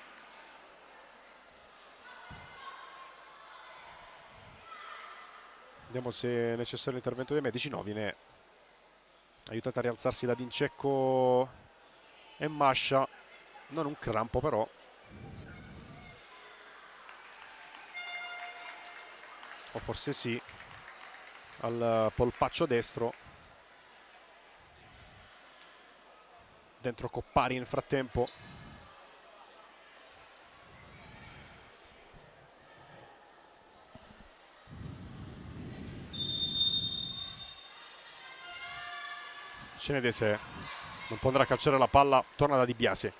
Vediamo se è necessario l'intervento dei medici. No, viene aiutata a rialzarsi da Dincecco e Mascia. Non un crampo però. O forse sì. Al polpaccio destro. Dentro Coppari nel frattempo. Cenedese non potrà calciare la palla, torna da Di Biase.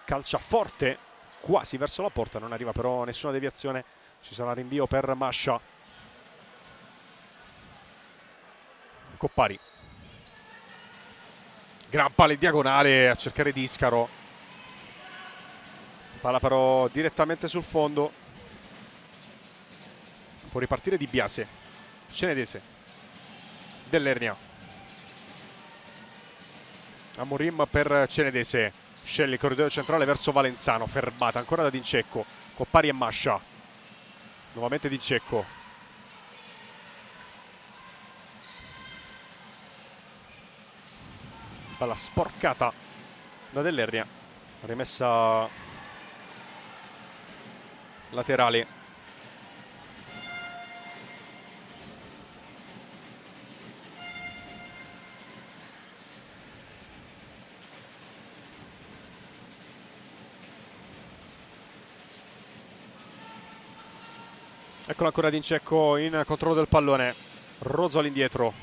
Calcia forte, quasi verso la porta, non arriva però nessuna deviazione. Ci sarà rinvio per Mascia. Coppari. Gran palla in diagonale a cercare Discaro. Palla però direttamente sul fondo. Può ripartire Di Biase. Cenedese. Dell'Ernia. Amorim per Cenedese. Sceglie il corridoio centrale verso Valenzano. Fermata ancora da Dincecco. Coppari e Mascia. Nuovamente Dincecco. Palla sporcata da Dell'Ernia. Rimessa laterale. Eccolo ancora Dincecco in controllo del pallone. Rozzo all'indietro.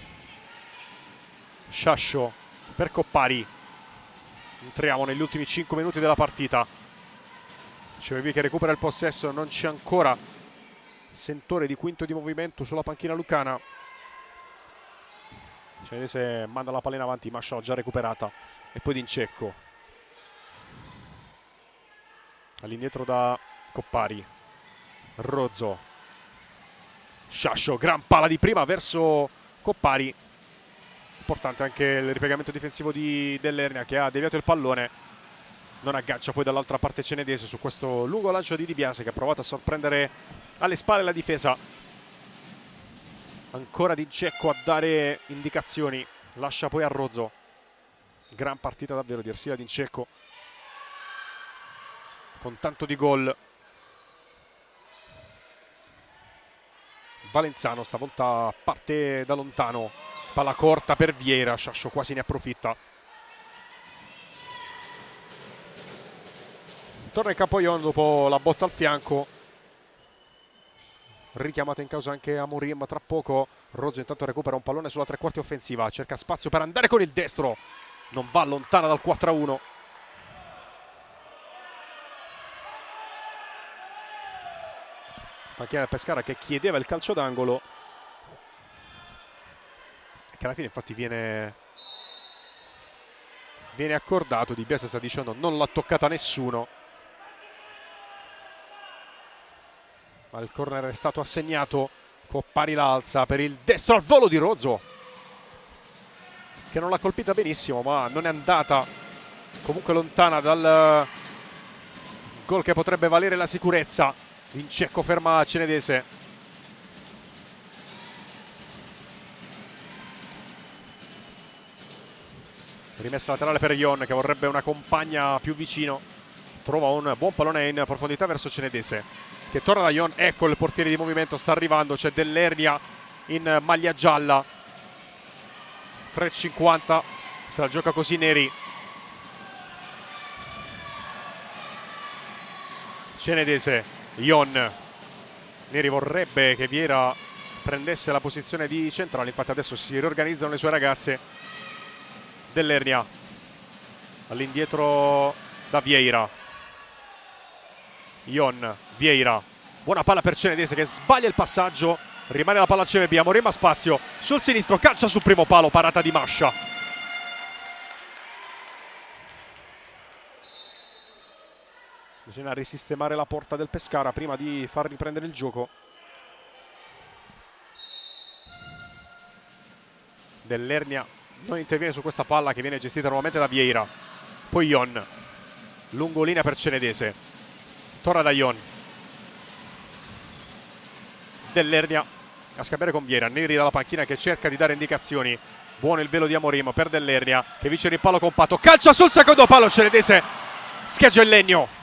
Sciascio per Coppari. Entriamo negli ultimi 5 minuti della partita. CVB che recupera il possesso, non c'è ancora sentore di quinto di movimento sulla panchina lucana. Cenedese manda la palla in avanti, Mascia l'ha già recuperata. E poi Dincecco. All'indietro da Coppari. Rozzo. Sciascio, gran palla di prima verso Coppari. Importante anche il ripiegamento difensivo di Dell'Ernia che ha deviato il pallone. Non aggancia poi dall'altra parte Cenedese su questo lungo lancio di Di Biase che ha provato a sorprendere alle spalle la difesa. Ancora Dincecco a dare indicazioni. Lascia poi a Rozzo. Gran partita davvero di Ersilia Dincecco. Con tanto di gol. Valenzano stavolta parte da lontano. Palla corta per Vieira. Sciascio quasi ne approfitta. Torna in campo Ion dopo la botta al fianco. Richiamata in causa anche Amorim tra poco. Rozzo intanto recupera un pallone sulla tre quarti offensiva. Cerca spazio per andare con il destro. Non va lontana dal 4-1. Panchina del Pescara che chiedeva il calcio d'angolo. Che alla fine infatti viene accordato. Di Biase sta dicendo non l'ha toccata nessuno. Ma il corner è stato assegnato. Coppari l'alza per il destro al volo di Rozzo, che non l'ha colpita benissimo, ma non è andata comunque lontana dal gol che potrebbe valere la sicurezza. Dincecco ferma Cenedese. Rimessa laterale per Ion che vorrebbe una compagna più vicino. Trova un buon pallone in profondità verso Cenedese. che torna da Ion. Ecco il portiere di movimento, sta arrivando, c'è Dell'Ernia in maglia gialla, 3,50, se la gioca così Neri. Cenedese, Ion. Neri vorrebbe che Vieira prendesse la posizione di centrale, infatti adesso si riorganizzano le sue ragazze. Dell'Ernia all'indietro da Vieira. Ion, Vieira, buona palla per Cenedese che sbaglia il passaggio, rimane la palla al CMB, Amorim ha spazio sul sinistro, calcia sul primo palo, parata di Mascia. Bisogna risistemare la porta del Pescara prima di far riprendere il gioco. Dell'Ernia non interviene su questa palla che viene gestita nuovamente da Vieira. Poi Ion, lungolinea per Cenedese, torna da Ion. Dell'Ernia a scambiare con Vieira, Neri dalla panchina che cerca di dare indicazioni. Buono il velo di Amorim per Dell'Ernia che vince il palo compatto, calcia sul secondo palo, Cenedese schiaccia il legno.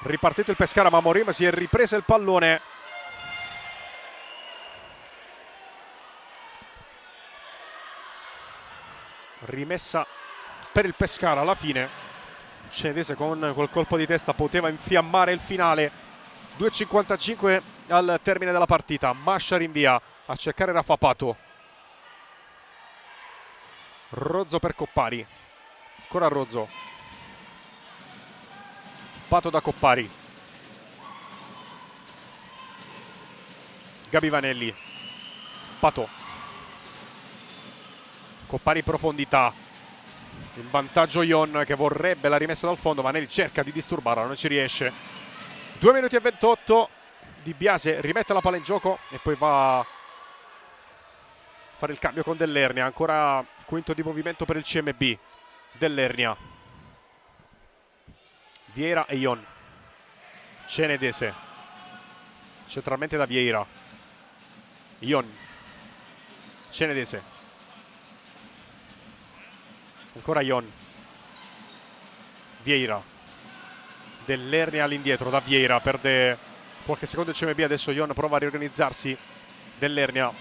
Ripartito il Pescara, ma Amorim si è ripresa il pallone. Rimessa per il Pescara alla fine. Cenedese con quel colpo di testa poteva infiammare il finale. 2,55 al termine della partita. Mascia rinvia a cercare Raffa Pato. Rozzo per Coppari, ancora Rozzo, Pato da Coppari, Gabi Vanelli, Pato, Coppari in profondità, in vantaggio Ion che vorrebbe la rimessa dal fondo, Vanelli cerca di disturbarla, non ci riesce. 2 minuti e 28, Di Biase rimette la palla in gioco e poi va a fare il cambio con Dell'Ernia, ancora quinto di movimento per il CMB. Dell'Ernia, Vieira e Ion. Cenedese centralmente da Vieira, Ion, Cenedese, ancora Ion, Vieira, Dell'Ernia all'indietro da Vieira, perde qualche secondo il CMB, adesso Ion prova a riorganizzarsi. Dell'Ernia,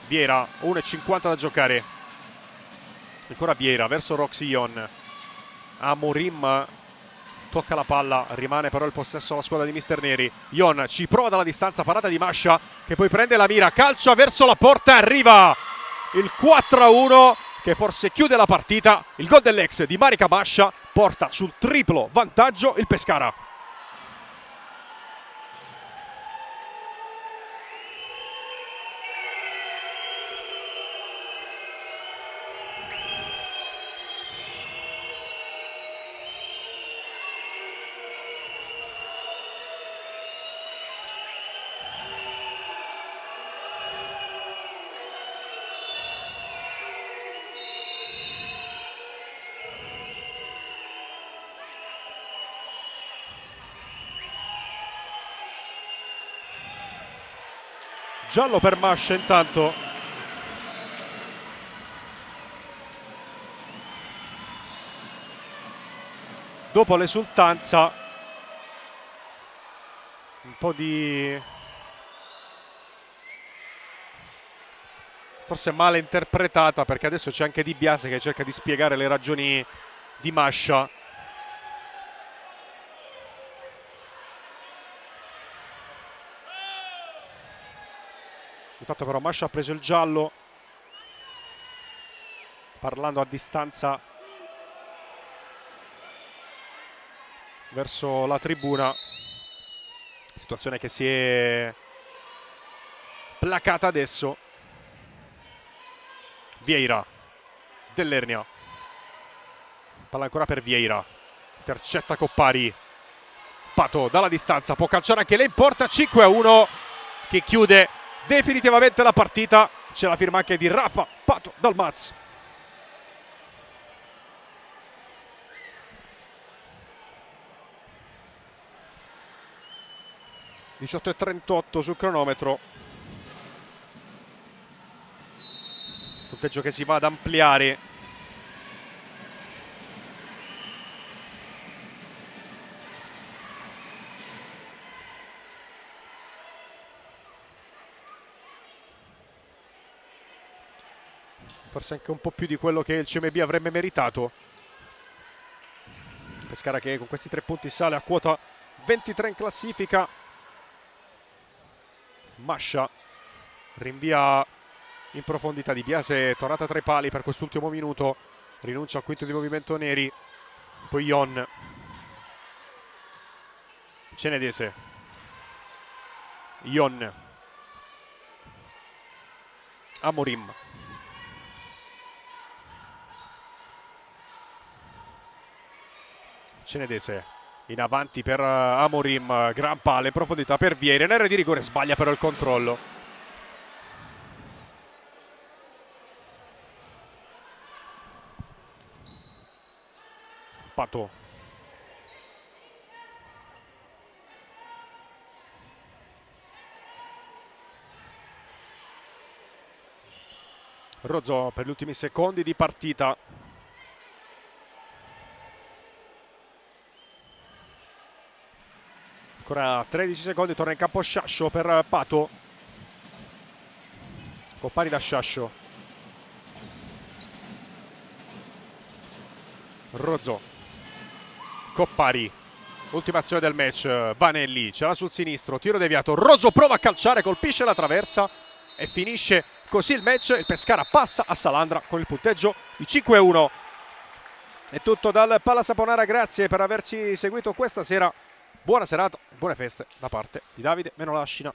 Vieira, 1,50 da giocare, ancora Vieira verso Roxy Ion. Amorim tocca la palla, rimane però il possesso alla squadra di Mister Neri. Ion ci prova dalla distanza, parata di Mascia che poi prende la mira, calcia verso la porta, arriva il 4-1 che forse chiude la partita. Il gol dell'ex di Marica Mascia porta sul triplo vantaggio il Pescara. Giallo per Mascia intanto. Dopo l'esultanza un po' di forse male interpretata, perché adesso c'è anche Di Biase che cerca di spiegare le ragioni di Mascia. Di fatto però Mascia ha preso il giallo parlando a distanza verso la tribuna, situazione che si è placata adesso. Vieira, Dell'Ernia, palla ancora per Vieira, intercetta Coppari, Pato dalla distanza può calciare anche lei in porta. 5-1 che chiude definitivamente la partita. C'è la firma anche di Raffa Pato Dalmaz. (18:38 sul cronometro). Punteggio che si va ad ampliare. forse anche un po' più di quello che il CMB avrebbe meritato. Pescara che con questi 3 punti sale a quota 23 in classifica. Mascia rinvia in profondità, Di Biase è tornata tra i pali per quest'ultimo minuto, rinuncia al quinto di movimento Neri, poi Ion, Cenedese, Ion, Amorim, Cenedese in avanti per Amorim, gran palla in profondità per Vieri, in area di rigore sbaglia però il controllo. Pato, Rozzo per gli ultimi secondi di partita. Ancora 13 secondi, torna in campo Sciascio per Pato. Coppari da Sciascio. Rozzo. Coppari. Ultima azione del match. Vanelli ce l'ha sul sinistro, tiro deviato. Rozzo prova a calciare, colpisce la traversa e finisce così il match. Il Pescara passa a Salandra con il punteggio di 5-1. È tutto dal Palla Saponara, grazie per averci seguito questa sera. Buona serata, buone feste da parte di Davide Menolascina.